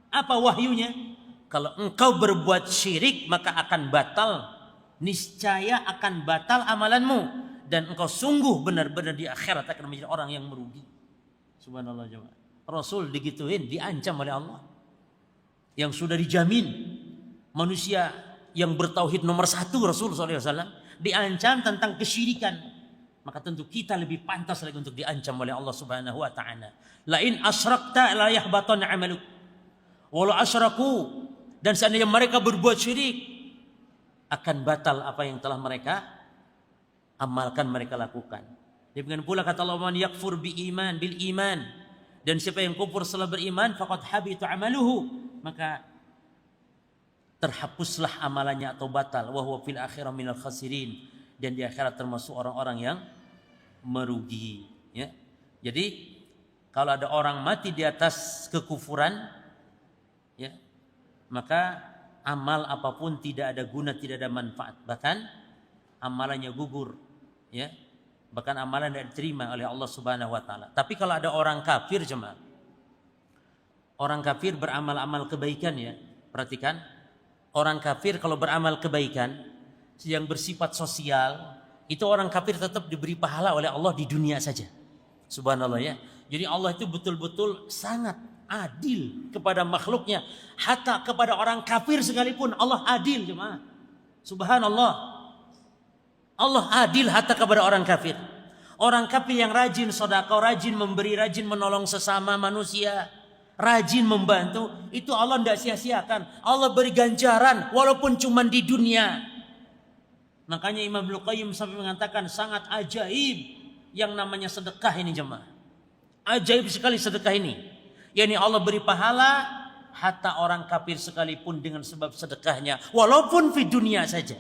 Apa wahyunya? Kalau engkau berbuat syirik maka akan batal, niscaya akan batal amalanmu dan engkau sungguh benar-benar di akhirat akan menjadi orang yang merugi. Subhanallah jemaah. Rasul digituin, diancam oleh Allah. Yang sudah dijamin manusia yang bertauhid nomor 1 Rasul SAW diancam tentang kesyirikan. Maka tentu kita lebih pantas lagi untuk diancam oleh Allah Subhanahu wa taala. La in asyrakta la yahbatanna 'amaluk. Walau asyraku, dan seandainya mereka berbuat syirik akan batal apa yang telah mereka amalkan, mereka lakukan. Demikian pula kata Allah, man yakfur bil iman, dan siapa yang kufur setelah beriman faqad habita amaluhu, maka terhapuslah amalannya atau batal, wa huwa fil akhirah minal khasirin, dan di akhirat termasuk orang-orang yang merugi, ya. Jadi kalau ada orang mati di atas kekufuran, ya, maka amal apapun tidak ada guna, tidak ada manfaat, bahkan amalannya gugur, ya, bahkan amalan tidak diterima oleh Allah Subhanahu wa taala. Tapi kalau ada orang kafir jemaah, orang kafir beramal-amal kebaikan, ya, perhatikan, orang kafir kalau beramal kebaikan yang bersifat sosial, itu orang kafir tetap diberi pahala oleh Allah di dunia saja. Subhanallah, ya. Jadi Allah itu betul-betul sangat adil kepada makhluknya, hatta kepada orang kafir sekalipun Allah adil jemaah. Subhanallah, Allah adil hatta kepada orang kafir. Orang kafir yang rajin sedekah, rajin memberi, rajin menolong sesama manusia, rajin membantu, itu Allah tidak sia-siakan. Allah beri ganjaran walaupun cuma di dunia. Makanya Imam Ibnu Qayyim sampai mengatakan sangat ajaib yang namanya sedekah ini jemaah. Ajaib sekali sedekah ini. Yani Allah beri pahala hatta orang kafir sekalipun dengan sebab sedekahnya, walaupun di dunia saja.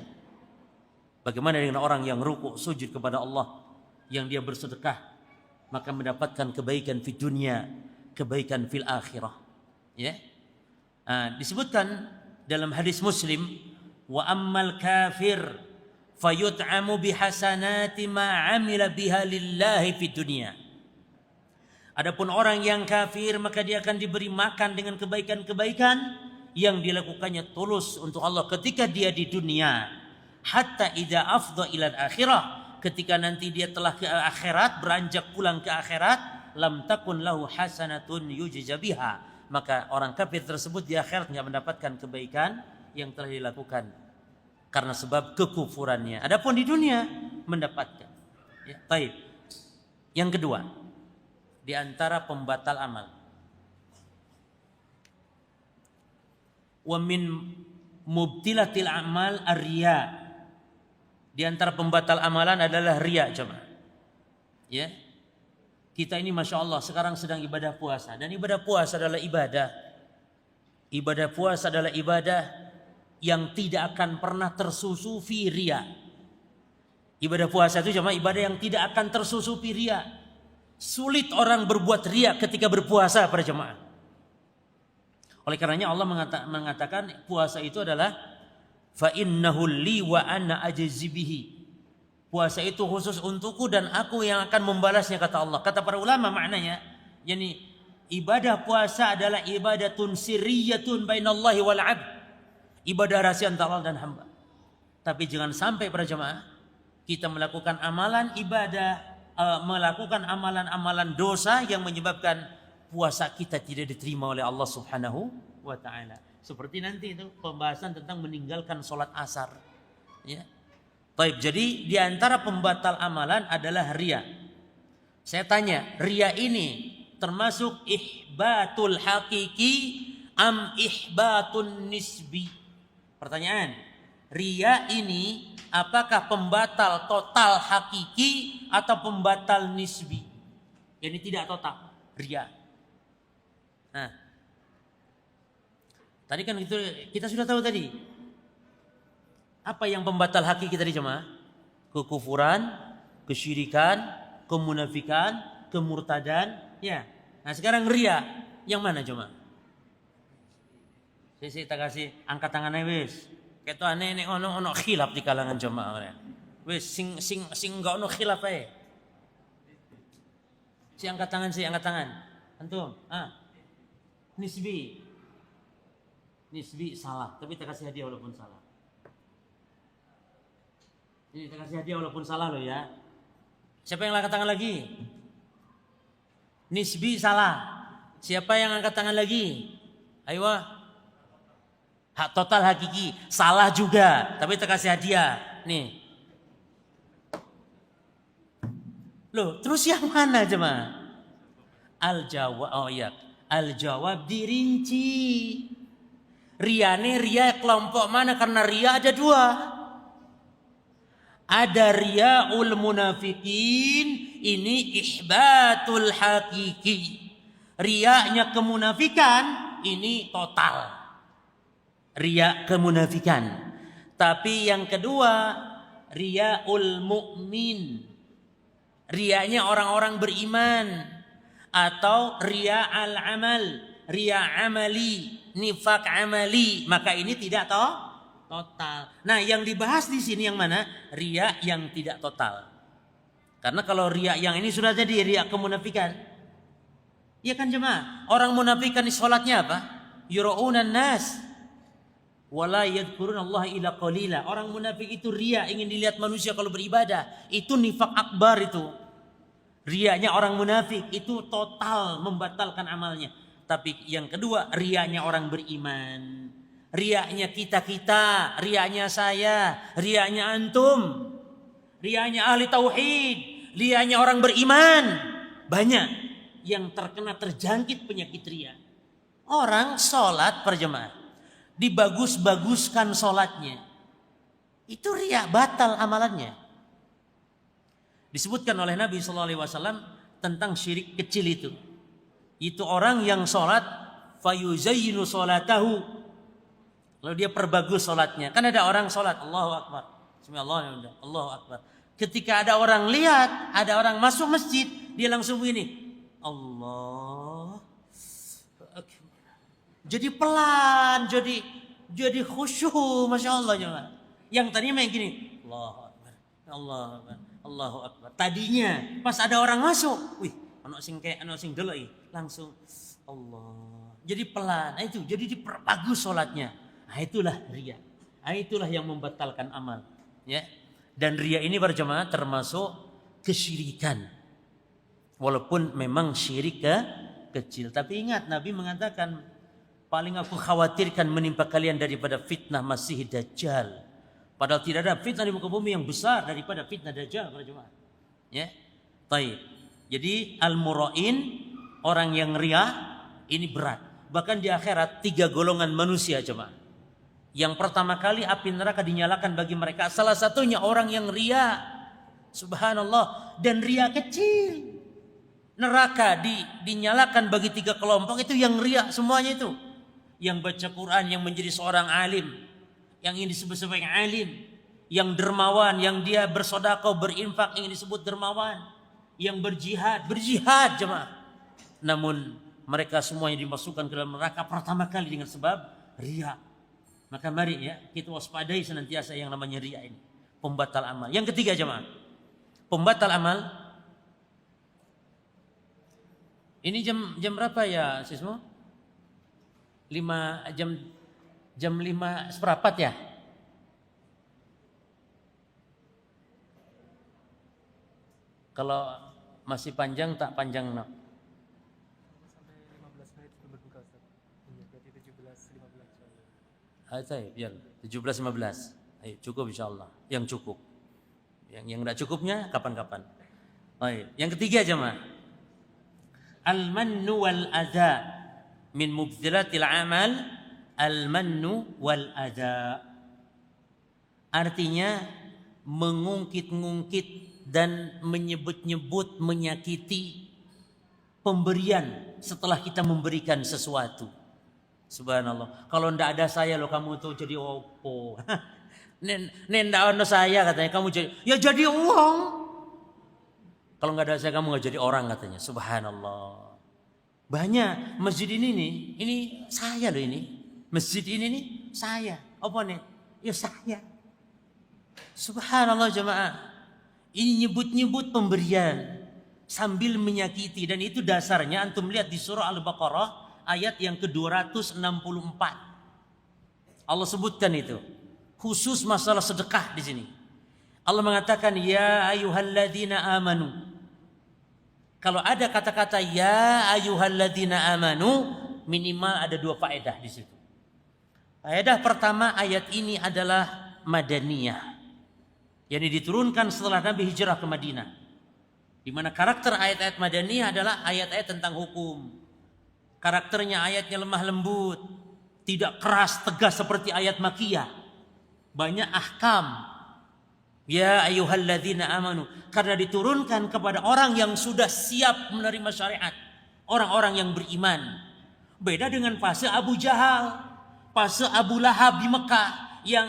Bagaimana dengan orang yang rukuk sujud kepada Allah, yang dia bersedekah, maka mendapatkan kebaikan di dunia, kebaikan fil akhirah, ya. Disebutkan dalam hadis Muslim, wa ammal kafir fayut'amu bihasanati ma 'amila biha lillahi fid dunya. Adapun orang yang kafir maka dia akan diberi makan dengan kebaikan-kebaikan yang dilakukannya tulus untuk Allah ketika dia di dunia. Hatta idza afdha ila akhirah, ketika nanti dia telah ke akhirat, beranjak pulang ke akhirat, lam takun lahu hasanatun yujza biha, maka orang kafir tersebut di akhirat enggak mendapatkan kebaikan yang telah dilakukan karena sebab kekufurannya. Adapun di dunia mendapatkan. Ya, baik. Yang kedua, di antara pembatal amal, wa min mubtilatil amal ar-riya. Di antara pembatal amalan adalah riya jemaah. Ya. Kita ini Masya Allah sekarang sedang ibadah puasa, dan ibadah puasa adalah ibadah. Ibadah puasa adalah ibadah yang tidak akan pernah tersusupi riya. Ibadah puasa itu jemaah ibadah yang tidak akan tersusupi riya. Sulit orang berbuat riya ketika berpuasa para jemaah. Oleh karenanya Allah mengatakan puasa itu adalah fa innahu li wa ana ajzi bihi. Puasa itu khusus untukku dan aku yang akan membalasnya, kata Allah. Kata para ulama maknanya, yakni ibadah puasa adalah ibadatun sirriyatun bainallahi wal 'abd. Ibadah rahasia antara Allah dan hamba. Tapi jangan sampai para jemaah kita melakukan amalan ibadah, melakukan amalan-amalan dosa yang menyebabkan puasa kita tidak diterima oleh Allah Subhanahu wa taala. Seperti nanti itu pembahasan tentang meninggalkan sholat asar. Ya. Baik, jadi di antara pembatal amalan adalah riya. Saya tanya, riya ini termasuk ihbatul hakiki am ihbatun nisbi? Pertanyaan, riya ini apakah pembatal total hakiki atau pembatal nisbi? Ini tidak total, riya. Nah, tadi kan itu kita sudah tahu tadi. Apa yang pembatal hakiki tadi jemaah? Kekufuran, kesyirikan, kemunafikan, kemurtadan, ya. Nah, sekarang riya yang mana jemaah? Saya tak kasih angkat tangannya wis. Keto aneh nek ono khilaf di kalangan jemaah. Wis sing enggak ono khilaf ae. Si angkat tangan. Antum, nisbi. nisbi salah, tapi kita kasih hadiah walaupun salah. Ini kita kasih hadiah walaupun salah loh ya. Siapa yang angkat tangan lagi? Nisbi salah. Siapa yang angkat tangan lagi? Ayo. Hak total hakiki salah juga, tapi kita kasih hadiah. Nih. Loh, terus yang mana jemaah? Al-jawab, oh iya, al-jawab dirinci. Ria kelompok mana? Karena ria ada dua. Ada riaul munafikin, ini ihbatul hakiki. Riaknya kemunafikan, ini total. Riak kemunafikan. Tapi yang kedua, riaul mu'min. Riaknya orang-orang beriman. Atau ria al-amal, ria amali, nifak amali, maka ini tidak total. Nah, yang dibahas di sini yang mana? Ria yang tidak total. Karena kalau ria yang ini sudah jadi ria kemunafikan. Iya kan jemaah? Orang munafikan di sholatnya apa? Yura'unan nas wala yadhkurun Allah illa qalila. Orang munafik itu ria, ingin dilihat manusia kalau beribadah. Itu nifak akbar itu. Riaknya orang munafik itu total membatalkan amalnya. Tapi yang kedua, riaknya orang beriman. Riaknya kita, riaknya saya, riaknya antum, riaknya ahli tauhid, riaknya orang beriman. Banyak yang terjangkit penyakit ria. Orang sholat berjemaah, dibagus-baguskan sholatnya. Itu ria, batal amalannya. Disebutkan oleh Nabi SAW tentang syirik kecil itu. Itu orang yang sholat fayuzayyinu sholatahu. Lalu dia perbagus sholatnya. Kan ada orang sholat Allahu Akbar. Bismillahirrahmanirrahim. Allahu Akbar. Ketika ada orang lihat, ada orang masuk masjid, dia langsung begini. Allah. Jadi pelan, jadi khusyuk, masya Allah jemaah. Yang tadinya main gini, Allahu Akbar, Allahu Akbar, Allahu Akbar. Tadinya pas ada orang masuk, wih, anak sing delok langsung Allah. Jadi pelan, itu jadi diperbagus sholatnya. Nah, itulah riya. Nah, itulah yang membatalkan amal, ya. Dan riya ini berjemaah termasuk kesyirikan. Walaupun memang syirik kecil, tapi ingat Nabi mengatakan paling aku khawatirkan menimpa kalian daripada fitnah Masih Dajjal. Padahal tidak ada fitnah di muka bumi yang besar daripada fitnah Dajjal para jemaah. Ya. Baik. Jadi al-mura'in, orang yang riya ini berat. Bahkan di akhirat 3 golongan manusia jemaah. Yang pertama kali api neraka dinyalakan bagi mereka. Salah satunya orang yang riya. Subhanallah. Dan riya kecil. Neraka dinyalakan bagi 3 kelompok itu yang riya semuanya itu. Yang baca Quran, yang menjadi seorang alim, yang ingin disebut sebagai alim, yang dermawan, yang dia bersedekah, berinfak, ingin disebut dermawan, yang berjihad jemaah. Namun mereka semuanya dimasukkan ke dalam neraka pertama kali dengan sebab riya. Maka mari ya kita waspadai senantiasa yang namanya riya ini, pembatal amal. Yang ketiga jemaah, pembatal amal. Ini jam berapa ya siswa? 5 jam 5 seperempat ya. Kalau masih panjang tak panjang nak. Sampai 15 menit sebelum berbuka Ustaz. Iya, berarti 17.15 insyaallah. Ayo biar 17.15. Ayo cukup insyaallah. Yang cukup. Yang enggak cukupnya kapan-kapan. Baik, yang ketiga jemaah. Al-mannu wal adha min mubtilatil amal, al-mannu wal adha. Artinya mengungkit-ungkit dan menyebut-nyebut, menyakiti pemberian setelah kita memberikan sesuatu. Subhanallah. Kalau ndak ada saya loh kamu tuh jadi opo. Ndak ada saya katanya kamu jadi uang. Kalau nggak ada saya kamu nggak jadi orang katanya. Subhanallah. Banyak masjid ini saya loh ini. Masjid ini nih saya. Apa nih? Ya saya. Subhanallah jemaah. Ini nyebut-nyebut pemberian sambil menyakiti, dan itu dasarnya antum lihat di surah Al-Baqarah ayat yang ke-264. Allah sebutkan itu. Khusus masalah sedekah di sini. Allah mengatakan ya ayyuhalladzina amanu. Kalau ada kata-kata ya ayyuhalladzina amanu, minimal ada 2 faedah di situ. Faedah pertama, ayat ini adalah madaniyah. Yang diturunkan setelah Nabi hijrah ke Madinah. Di mana karakter ayat-ayat madaniyah adalah ayat-ayat tentang hukum. Karakternya ayatnya lemah lembut, tidak keras tegas seperti ayat Makkiyah. Banyak ahkam. Ya ayyuhalladzina amanu, karena diturunkan kepada orang yang sudah siap menerima syariat, orang-orang yang beriman. Beda dengan fase Abu Jahal, fase Abu Lahab di Mekah yang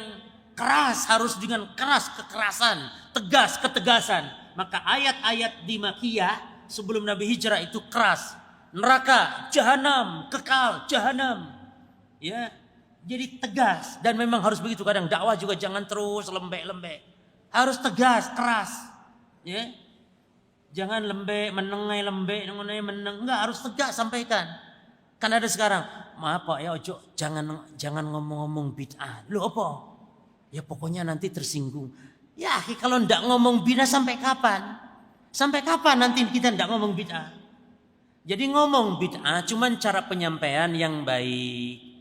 keras, harus dengan keras kekerasan, tegas ketegasan. Maka ayat-ayat di Makkiyah sebelum Nabi hijrah itu keras. Neraka, jahanam, kekal, jahanam. Ya, jadi tegas, dan memang harus begitu. Kadang dakwah juga jangan terus lembek-lembek. Harus tegas, keras. Ya. Jangan lembek, menengai lembek, meneng, enggak, harus tegas sampaikan. Kan ada sekarang, maaf Pak ya ojo, jangan ngomong-ngomong bid'ah. Lu apa? Ya pokoknya nanti tersinggung. Ya kalau ndak ngomong bid'ah sampai kapan? Sampai kapan nanti kita ndak ngomong bid'ah? Jadi ngomong bid'ah cuman cara penyampaian yang baik.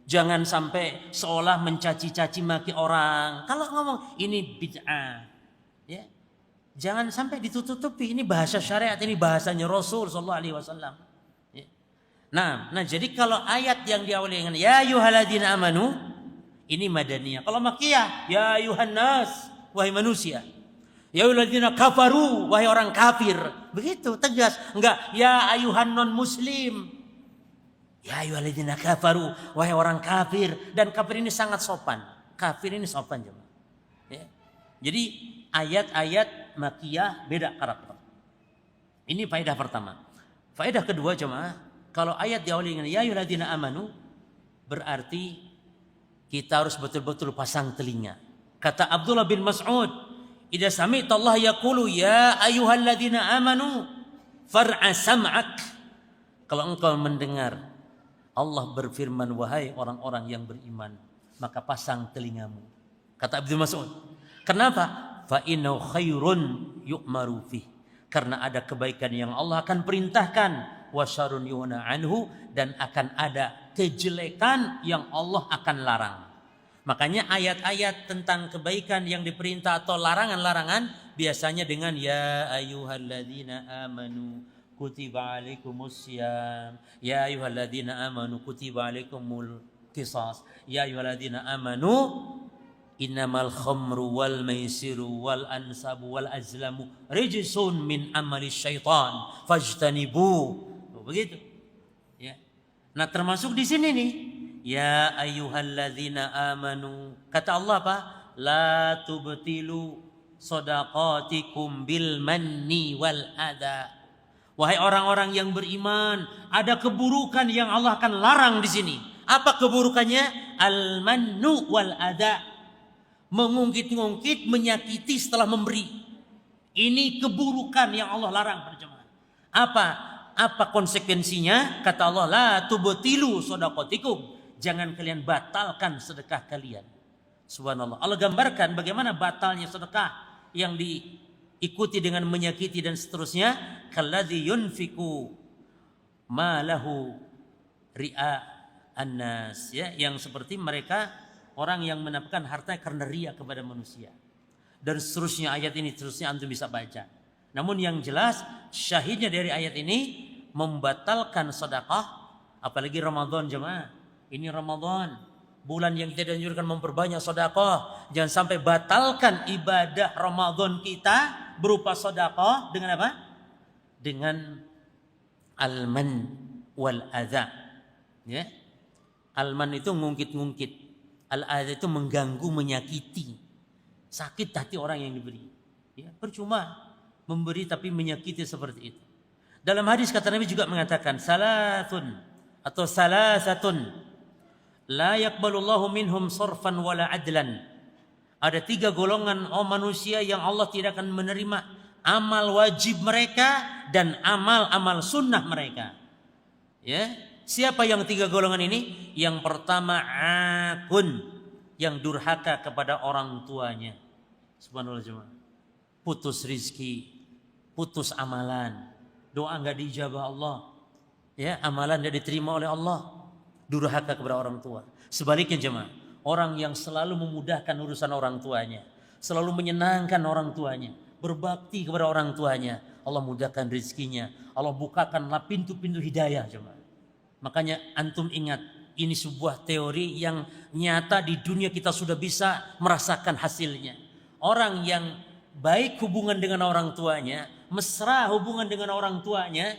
Jangan sampai seolah mencaci-caci maki orang. Kalau ngomong ini bid'ah, ya, jangan sampai ditutupi. Ini bahasa syariat, ini bahasanya Rasul sallallahu alaihi wasallam. Ya. Nah, jadi kalau ayat yang diawali dengan ya ayyuhalladzina amanu, ini madaniyah. Kalau Makkiyah, ya ayyuhan nas, wahai manusia. Ya ayyuhalladzina kafaru, wahai orang kafir. Begitu tegas. Enggak, ya ayyuhan non muslim. Ya ayyuhalladzina kafaru, wahai orang kafir. Dan kafir ini sangat sopan. Kafir ini sopan jemaah. Ya. Jadi ayat-ayat Makkiyah beda karakter. Ini faedah pertama. Faedah kedua jemaah, kalau ayat diawali dengan ya ayyuhalladzina amanu, berarti kita harus betul-betul pasang telinga. Kata Abdullah bin Mas'ud, idza sami'ta Allah yaqulu ya ayyuhalladzina amanu far'a sam'ak. Kalau engkau mendengar Allah berfirman, wahai orang-orang yang beriman, maka pasang telingamu. Kata Ibnu Mas'ud. Kenapa? Fa innahu khairun yu'maru fih. Karena ada kebaikan yang Allah akan perintahkan, wa syarrun yuhna anhu, dan akan ada kejelekan yang Allah akan larang. Makanya ayat-ayat tentang kebaikan yang diperintah atau larangan-larangan biasanya dengan ya ayyuhalladzina amanu kutiba alaikumus syiyam, ya ayyuhalladzina amanu kutiba alaikumul qisas, ya ayyuhalladzina amanu innamal khamru wal maisiru wal ansabu wal azlamu rijsun min amali syaitan fajtanibu. Begitu. Ya. Nah, termasuk di sini nih, ya ayyuhalladzina amanu, kata Allah apa? La tubtilu shadaqatikum bil manni wal adha. Wahai orang-orang yang beriman, ada keburukan yang Allah akan larang di sini. Apa keburukannya? Al-mannu wal adha. Mengungkit-ungkit, menyakiti setelah memberi. Ini keburukan yang Allah larang pada jemaah. Apa konsekuensinya? Kata Allah, la tubtilu shadaqatikum. Jangan kalian batalkan sedekah kalian. Subhanallah. Allah gambarkan bagaimana batalnya sedekah yang diikuti dengan menyakiti dan seterusnya. Kalladzi yunfiku malahu ri'a annas, ya, yang seperti mereka orang yang menafkahkan hartanya karena riya kepada manusia. Dan seterusnya ayat ini terusnya antum bisa baca. Namun yang jelas syahidnya dari ayat ini membatalkan sedekah, apalagi Ramadan jemaah. Ini Ramadan, bulan yang kita dianjurkan memperbanyak sedekah. Jangan sampai batalkan ibadah Ramadan kita berupa sedekah dengan apa? Dengan al-man wal adza. Ya. Al-man itu ngungkit-ngungkit. Al-adza itu mengganggu, menyakiti. Sakit hati orang yang diberi. Ya, percuma memberi tapi menyakiti seperti itu. Dalam hadis kata Nabi juga mengatakan salatun atau salasatun la yaqbalullahu minhum sarfan wala adlan. Ada 3 golongan manusia yang Allah tidak akan menerima amal wajib mereka dan amal-amal sunnah mereka. Ya, Siapa yang 3 golongan ini? Yang pertama akun, yang durhaka kepada orang tuanya. Subhanallah jemaah. Putus rizki, putus amalan, doa enggak dijabah Allah. Ya, amalan enggak diterima oleh Allah. Durhaka kepada orang tua. Sebaliknya jemaah, orang yang selalu memudahkan urusan orang tuanya, selalu menyenangkan orang tuanya, berbakti kepada orang tuanya, Allah mudahkan rizkinya, Allah bukakanlah pintu-pintu hidayah jemaah. Makanya antum ingat, ini sebuah teori yang nyata di dunia kita sudah bisa merasakan hasilnya. Orang yang baik hubungan dengan orang tuanya, mesra hubungan dengan orang tuanya,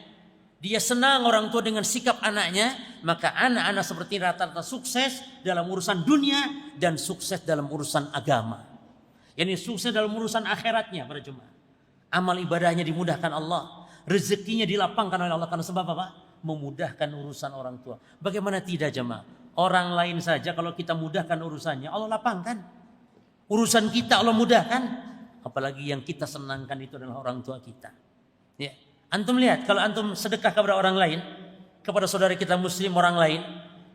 dia senang orang tua dengan sikap anaknya, maka anak-anak seperti rata-rata sukses dalam urusan dunia dan sukses dalam urusan agama. Yani sukses dalam urusan akhiratnya para jemaah. Amal ibadahnya dimudahkan Allah, rezekinya dilapangkan oleh Allah karena sebab apa? Memudahkan urusan orang tua. Bagaimana tidak jemaah? Orang lain saja kalau kita mudahkan urusannya, Allah lapangkan. Urusan kita Allah mudahkan. Apalagi yang kita senangkan itu adalah orang tua kita. Ya. Antum lihat kalau antum sedekah kepada orang lain, kepada saudara kita muslim orang lain,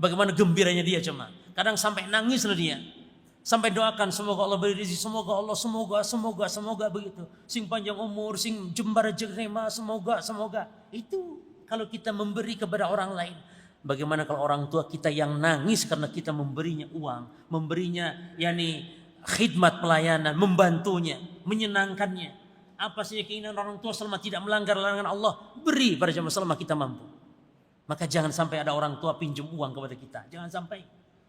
bagaimana gembiranya dia jemaah. Kadang sampai nangis loh dia. Sampai doakan semoga Allah beri rezeki, semoga begitu. Sing panjang umur, sing jembar jerema, semoga. Itu kalau kita memberi kepada orang lain. Bagaimana kalau orang tua kita yang nangis karena kita memberinya uang, memberinya khidmat pelayanan, membantunya, menyenangkannya. Apa saja keinginan orang tua selama tidak melanggar larangan Allah, beri pada jemaah selama kita mampu. Maka jangan sampai ada orang tua pinjam uang kepada kita. Jangan sampai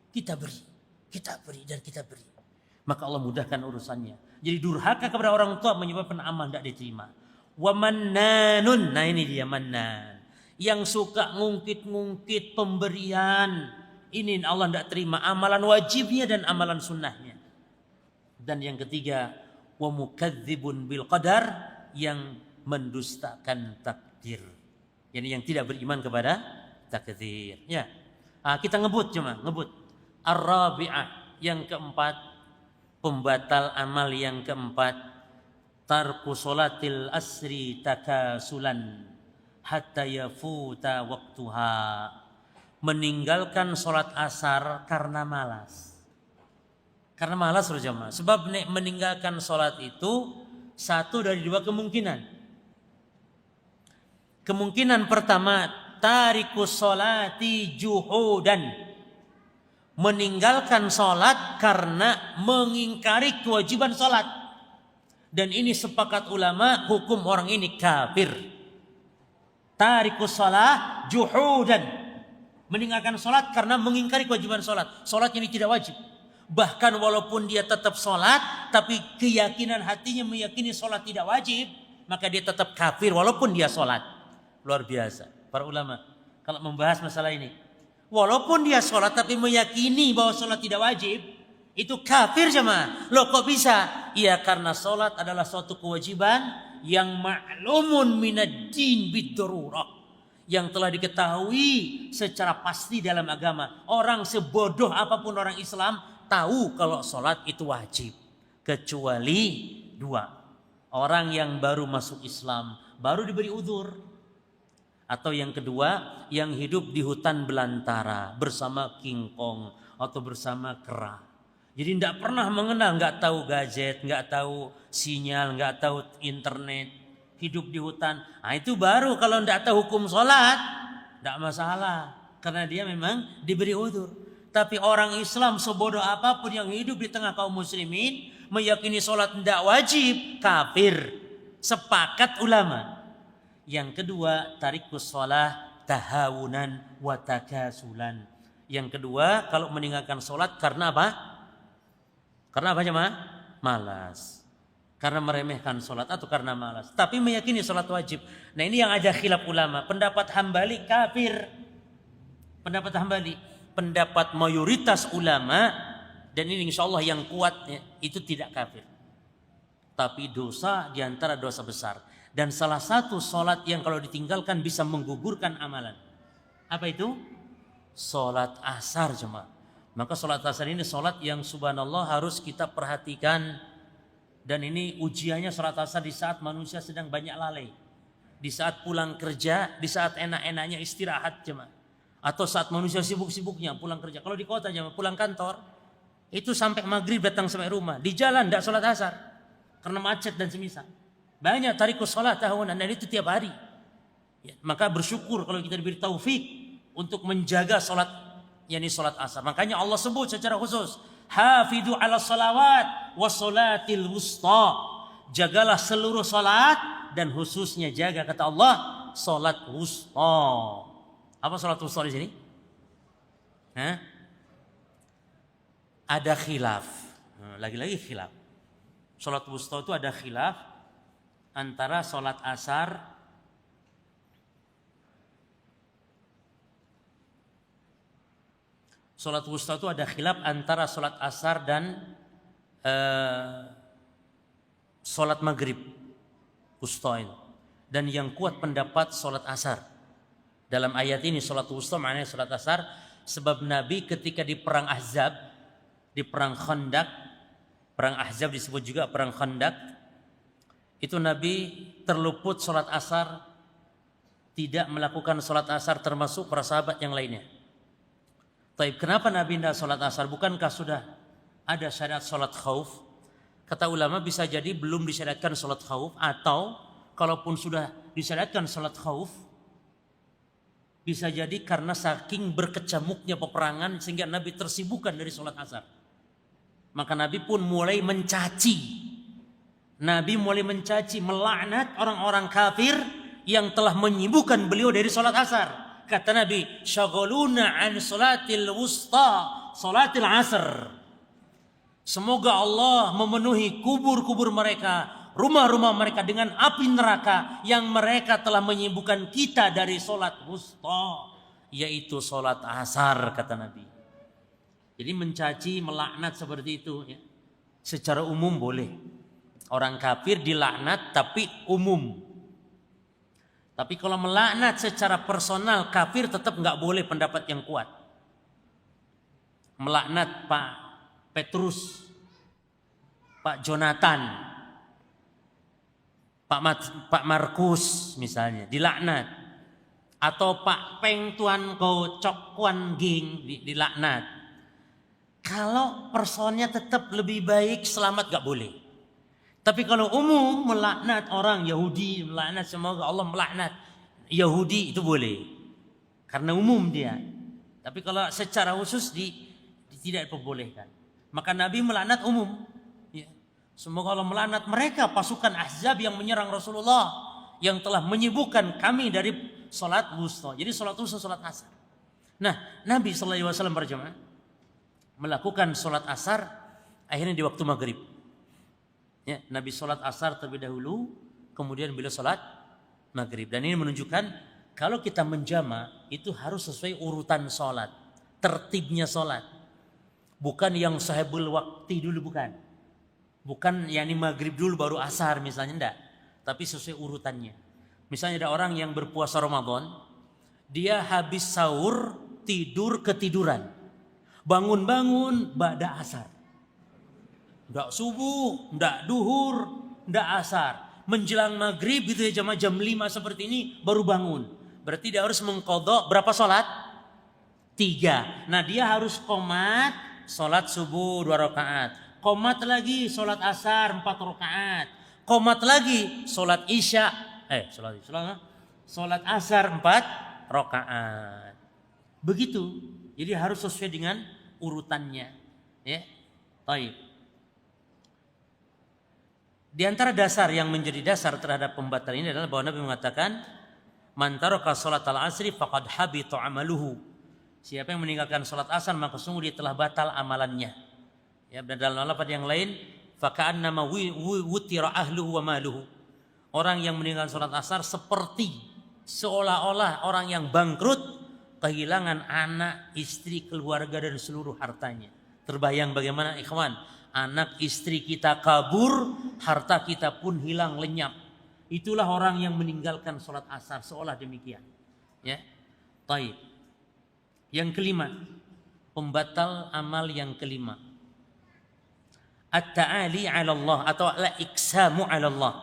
kita beri. Maka Allah mudahkan urusannya. Jadi durhaka kepada orang tua menyebabkan amal tidak diterima. Wa mannanun, nah ini dia mannan. Yang suka ngungkit-ngungkit pemberian, ini Allah tidak terima amalan wajibnya dan amalan sunnahnya. Dan yang ketiga, wa mukadzibun bil qadar, yang mendustakan takdir. Yani yang tidak beriman kepada takdir. Ya. Kita ngebut. Ar-rabi'ah, yang keempat, pembatal amal yang keempat, tarku sholatil asri takasulan hatta yafuta waktuha. Meninggalkan sholat asar karena malas. Karena malas loh jemaah. Sebab meninggalkan sholat itu satu dari dua kemungkinan. Kemungkinan pertama, tarikus sholati juhudan. Meninggalkan sholat karena mengingkari kewajiban sholat. Dan ini sepakat ulama, hukum orang ini kafir. Tarikus sholat juhudan. Meninggalkan sholat karena mengingkari kewajiban sholat. Sholat ini tidak wajib. Bahkan walaupun dia tetap sholat, tapi keyakinan hatinya meyakini sholat tidak wajib, maka dia tetap kafir walaupun dia sholat. Luar biasa. Para ulama kalau membahas masalah ini, walaupun dia sholat tapi meyakini bahwa sholat tidak wajib, itu kafir jemaah. Loh kok bisa? Iya, karena sholat adalah suatu kewajiban yang ma'lumun minad-din bid-darurah, yang telah diketahui secara pasti dalam agama. Orang sebodoh apapun orang Islam tahu kalau sholat itu wajib. Kecuali dua. Orang yang baru masuk Islam, baru diberi udzur. Atau yang kedua, yang hidup di hutan belantara bersama King Kong atau bersama kera. Jadi tidak pernah mengenal, nggak tahu gadget, nggak tahu sinyal, nggak tahu internet. Hidup di hutan. Nah itu baru kalau tidak tahu hukum sholat, tidak masalah. Karena dia memang diberi udzur. Tapi orang Islam sebodoh apapun yang hidup di tengah kaum muslimin, meyakini sholat tidak wajib, kafir. Sepakat ulama. Yang kedua, tarikus sholat tahawunan wa takasulan. Yang kedua, kalau meninggalkan sholat karena apa? Karena apa jemaah? Malas. Karena meremehkan sholat atau karena malas. Tapi meyakini sholat wajib. Nah ini yang ada khilaf ulama. Pendapat Hambali kafir. Pendapat Hambali. Pendapat mayoritas ulama, dan ini insya Allah yang kuatnya, itu tidak kafir. Tapi dosa diantara dosa besar. Dan salah satu sholat yang kalau ditinggalkan bisa menggugurkan amalan. Apa itu? Sholat asar jemaah. Maka sholat asar ini sholat yang subhanallah harus kita perhatikan. Dan ini ujiannya sholat asar di saat manusia sedang banyak lalai. Di saat pulang kerja, di saat enak-enaknya istirahat jemaah. Atau saat manusia sibuk-sibuknya pulang kerja. Kalau di kota jam pulang kantor, itu sampai maghrib datang sampai rumah. Di jalan tidak sholat asar. Karena macet dan semisal. Banyak tarikus sholat tahunan dan itu tiap hari. Ya, maka bersyukur kalau kita diberi taufik untuk menjaga sholat, yakni sholat asar. Makanya Allah sebut secara khusus, hafidhu ala salawat wa sholatil wusta. Jagalah seluruh sholat dan khususnya jaga, kata Allah, sholat wusta. Apa sholat wusta di sini? Hah? Ada khilaf. Lagi-lagi khilaf. Sholat wusta itu ada khilaf antara sholat asar sholat wusta itu ada khilaf antara sholat asar dan sholat maghrib wusta itu. Dan yang kuat pendapat sholat asar. Dalam ayat ini sholat wusta maknanya sholat asar. Sebab Nabi ketika di perang Ahzab, di perang Khandaq, perang Ahzab disebut juga perang Khandaq, itu Nabi terluput sholat asar, tidak melakukan sholat asar termasuk para sahabat yang lainnya. Taib, kenapa Nabi tidak sholat asar? Bukankah sudah ada syariat sholat khauf? Kata ulama bisa jadi belum disyariatkan sholat khauf, atau kalaupun sudah disyariatkan sholat khauf, bisa jadi karena saking berkecamuknya peperangan sehingga Nabi tersibukkan dari sholat asar. Maka Nabi pun mulai mencaci. Nabi mulai mencaci, melaknat orang-orang kafir yang telah menyibukkan beliau dari sholat asar. Kata Nabi, syaghaluna an sholatil wusta, sholatil asr. Semoga Allah memenuhi kubur-kubur mereka, rumah-rumah mereka dengan api neraka yang mereka telah menyibukkan kita dari sholat wusta, yaitu sholat asar, kata Nabi. Jadi mencaci, melaknat seperti itu ya. Secara umum boleh. Orang kafir dilaknat tapi umum. Tapi kalau melaknat secara personal kafir tetap nggak boleh, pendapat yang kuat. Melaknat Pak Petrus, Pak Jonathan, Pak Markus misalnya dilaknat, atau Pak Peng Tuan Ko Cok Kuan Ging dilaknat. Kalau personnya tetap lebih baik selamat gak boleh. Tapi kalau umum melaknat orang Yahudi, melaknat semoga Allah melaknat Yahudi, itu boleh karena umum dia. Tapi kalau secara khusus tidak diperbolehkan. Maka Nabi melaknat umum. Semoga Allah melaknat mereka pasukan Ahzab yang menyerang Rasulullah, yang telah menyibukkan kami dari sholat wusta. Jadi sholat wusta, sholat asar. Nah, Nabi SAW berjamaah melakukan sholat asar akhirnya di waktu maghrib. Ya, Nabi sholat asar terlebih dahulu, kemudian beliau sholat maghrib. Dan ini menunjukkan kalau kita menjama itu harus sesuai urutan sholat, tertibnya sholat. Bukan yang sahibul waktu dulu, bukan. Bukan yakni maghrib dulu baru asar misalnya, enggak. Tapi sesuai urutannya. Misalnya ada orang yang berpuasa Ramadan, dia habis sahur tidur ketiduran. Bangun-bangun ba'da asar. Enggak subuh, enggak duhur, enggak asar. Menjelang maghrib gitu ya, jam 5 seperti ini baru bangun. Berarti dia harus mengqadha berapa sholat? 3. Nah dia harus qomat sholat subuh 2 rakaat. Qomat lagi sholat asar 4 rakaat. Qomat lagi sholat isya. Sholat asar 4 rakaat. Begitu. Jadi harus sesuai dengan urutannya. Ya. Baik. Di antara dasar yang menjadi dasar terhadap pembatalan ini adalah bahwa Nabi mengatakan, man taraka sholatal asri faqad habita amaluhu. Siapa yang meninggalkan sholat asar maka sungguh dia telah batal amalannya. Ya, dan dalam lafaz yang lain, faka'annama wutira ahluhu wa maluhu. Orang yang meninggalkan sholat asar seperti seolah-olah orang yang bangkrut, kehilangan anak, istri, keluarga dan seluruh hartanya. Terbayang bagaimana ikhwan? Anak istri kita kabur, harta kita pun hilang lenyap. Itulah orang yang meninggalkan sholat asar, seolah demikian. Ya, taib. Yang kelima, pembatal amal yang kelima, at-ta'ali 'ala Allah atau al-iqsamu 'ala Allah.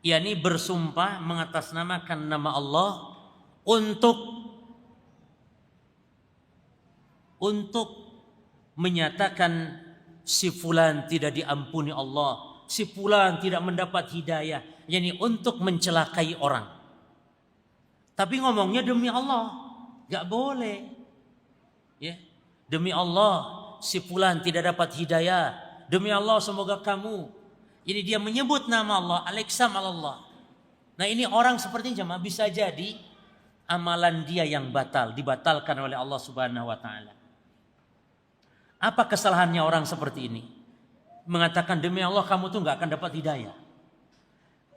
yakni bersumpah mengatasnamakan nama Allah untuk untuk menyatakan si fulan tidak diampuni Allah, si fulan tidak mendapat hidayah, yakni untuk mencelakai orang. Tapi ngomongnya demi Allah, gak boleh. Ya, demi Allah si fulan tidak dapat hidayah. Demi Allah semoga kamu. Ini dia menyebut nama Allah, Al-Iqsam Allah. Nah ini orang seperti jemaah bisa jadi amalan dia yang dibatalkan oleh Allah Subhanahu wa taala. Apa kesalahannya orang seperti ini? Mengatakan demi Allah kamu tuh nggak akan dapat hidayah.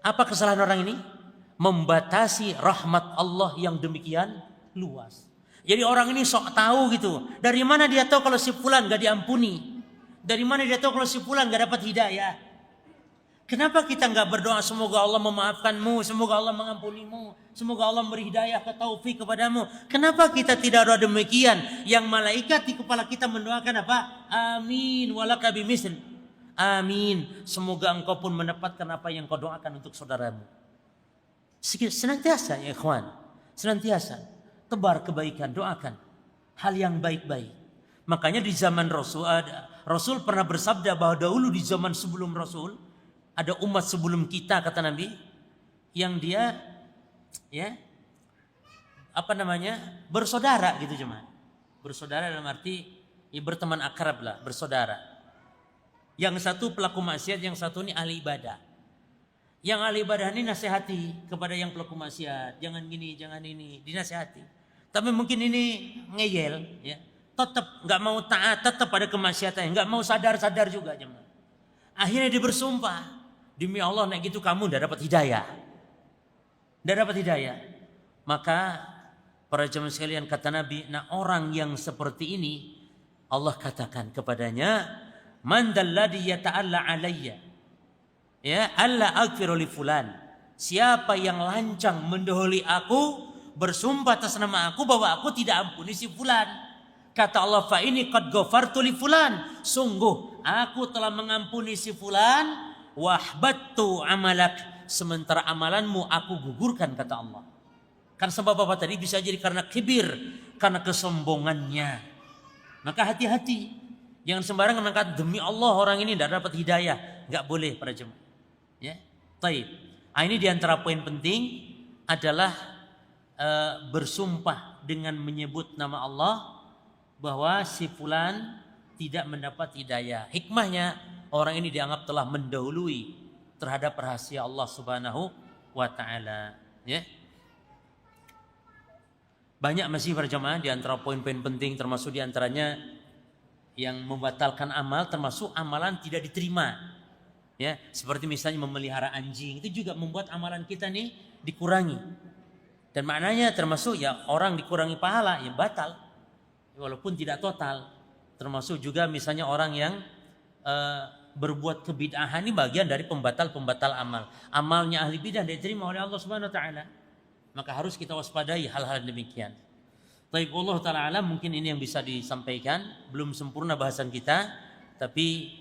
Apa kesalahan orang ini? Membatasi rahmat Allah yang demikian luas. Jadi orang ini sok tahu gitu. Dari mana dia tahu kalau si fulan nggak diampuni? Dari mana dia tahu kalau si fulan nggak dapat hidayah? Kenapa kita nggak berdoa semoga Allah memaafkanmu, semoga Allah mengampunimu, semoga Allah memberi hidayah ke taufik kepadamu? Kenapa kita tidak doa demikian? Yang malaikat di kepala kita mendoakan apa? Amin walaka bimisl. Amin. Semoga engkau pun mendapatkan apa yang kau doakan untuk saudaramu. Senantiasa ya ikhwan, senantiasa tebar kebaikan, doakan hal yang baik-baik. Makanya di zaman Rasul pernah bersabda bahwa dahulu di zaman sebelum Rasul ada umat sebelum kita, kata Nabi, yang dia bersaudara gitu cuman. Bersaudara dalam arti ya berteman akrab lah, bersaudara. Yang satu pelaku maksiat, yang satu ini ahli ibadah. Yang ahli ibadah ini nasihati kepada yang pelaku maksiat, jangan gini, jangan ini, dinasihati. Tapi mungkin ini ngeyel, ya. Tetap nggak mau taat, tetap pada kemaksiatannya, nggak mau sadar juga cuman. Akhirnya dia bersumpah. Demi Allah nek gitu kamu tidak dapat hidayah. Tidak dapat hidayah. Maka para jemaah sekalian kata Nabi, nah orang yang seperti ini Allah katakan kepadanya, man dalladhi yata'alla alayya. Ya, alla aghfiru li fulan. Siapa yang lancang mendahului aku, bersumpah atas nama aku bahwa aku tidak ampuni si fulan. Kata Allah, fa ini qad ghafartu li fulan. Sungguh aku telah mengampuni si fulan. Wahbattu amalak, sementara amalanmu aku gugurkan, kata Allah. Kan sebab apa tadi? Bisa jadi karena kibir, karena kesombongannya. Maka hati-hati, jangan sembarangan mengatakan demi Allah orang ini tidak dapat hidayah. Nggak boleh para jemaah. Ya, taib. Ini diantara poin penting adalah bersumpah dengan menyebut nama Allah bahwa si fulan tidak mendapat hidayah. Hikmahnya, orang ini dianggap telah mendahului terhadap rahasia Allah Subhanahu wa taala, ya. Banyak masih para jemaah di antara poin-poin penting, termasuk di antaranya yang membatalkan amal, termasuk amalan tidak diterima. Ya, seperti misalnya memelihara anjing, itu juga membuat amalan kita nih dikurangi. Dan maknanya termasuk ya orang dikurangi pahala, ya batal. Walaupun tidak total. Termasuk juga misalnya orang yang berbuat kebid'ahan, ini bagian dari pembatal amal. Amalnya ahli bidah diterima oleh Allah Subhanahu wa taala. Maka harus kita waspadai hal-hal demikian. Baik, Allah taala alam, mungkin ini yang bisa disampaikan. Belum sempurna bahasan kita, tapi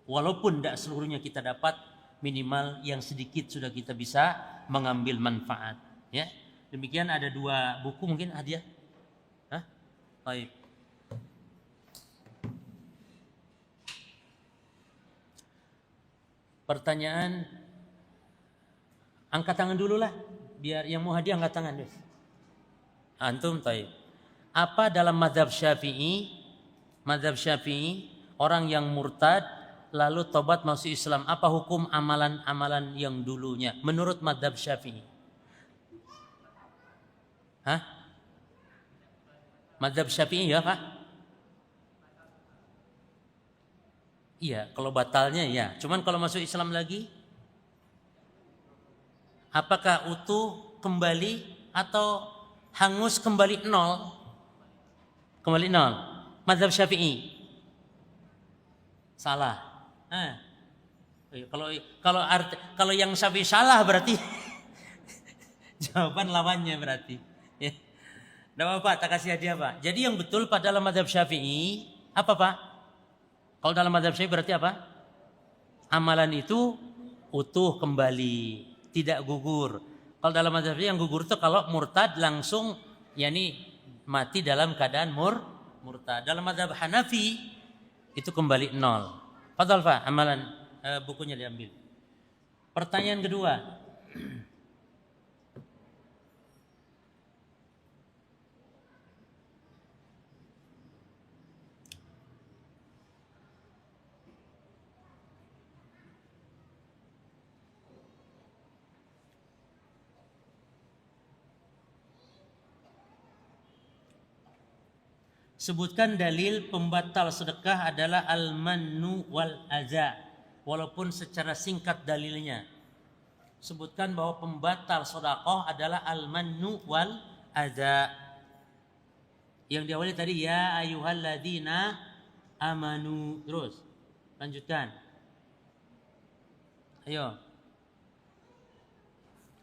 walaupun tidak seluruhnya kita dapat, minimal yang sedikit sudah kita bisa mengambil manfaat, ya. Demikian, ada 2 buku mungkin hadiah. Baik. Pertanyaan, angkat tangan dulu lah, biar yang mau hadiah angkat tangan deh. Antum, taib. Apa dalam mazhab Syafi'i orang yang murtad lalu tobat masuk Islam, apa hukum amalan-amalan yang dulunya menurut mazhab Syafi'i? Mazhab Syafi'i ya Pak? Iya, kalau batalnya ya. Cuman kalau masuk Islam lagi, apakah utuh kembali atau hangus kembali nol? Kembali nol. Mazhab Syafi'i salah. Kalau yang Syafi'i salah berarti jawaban lawannya berarti. Ya. Tidak apa-apa, tak kasih hadiah Pak. Jadi yang betul pada dalam mazhab Syafi'i apa Pak? Kalau dalam mazhab Syafi'i berarti apa? Amalan itu utuh kembali, tidak gugur. Kalau dalam mazhab Syafi'i yang gugur itu kalau murtad langsung, yakni mati dalam keadaan murtad. Dalam mazhab Hanafi itu kembali 0. Fadhal Fa, amalan bukunya diambil. Pertanyaan kedua. Sebutkan dalil pembatal sedekah adalah al-mannu wal aza. Walaupun secara singkat dalilnya. Sebutkan bahwa pembatal sedekah adalah al-mannu wal aza. Yang diawali tadi ya ayyuhalladzina amanu. Terus lanjutkan. Ayo.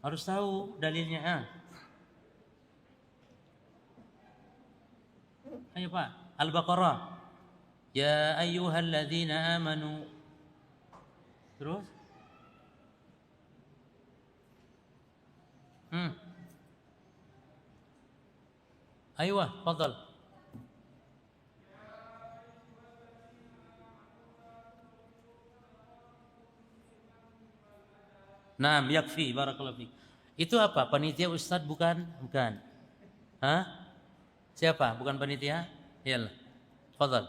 Harus tahu dalilnya. Ayo Pak, Al-Baqarah. Ya ayyuhalladzina amanu. Terus? Ayo, fadal. Naam, yakfi, barakallahu fiik. Itu apa? Panitia Ustadz bukan? Bukan. Hah? Siapa? Bukan panitia? Iyalah. Fadal.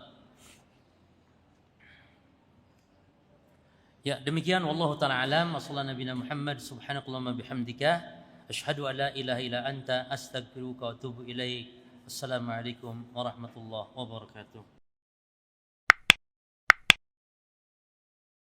Ya, demikian wallahu taala alam. Wassallallahu nabiyana Muhammad subhanakallahumma bihamdika asyhadu an la ilaha illa anta astaghfiruka wa atubu ilaik. Assalamualaikum warahmatullahi wabarakatuh.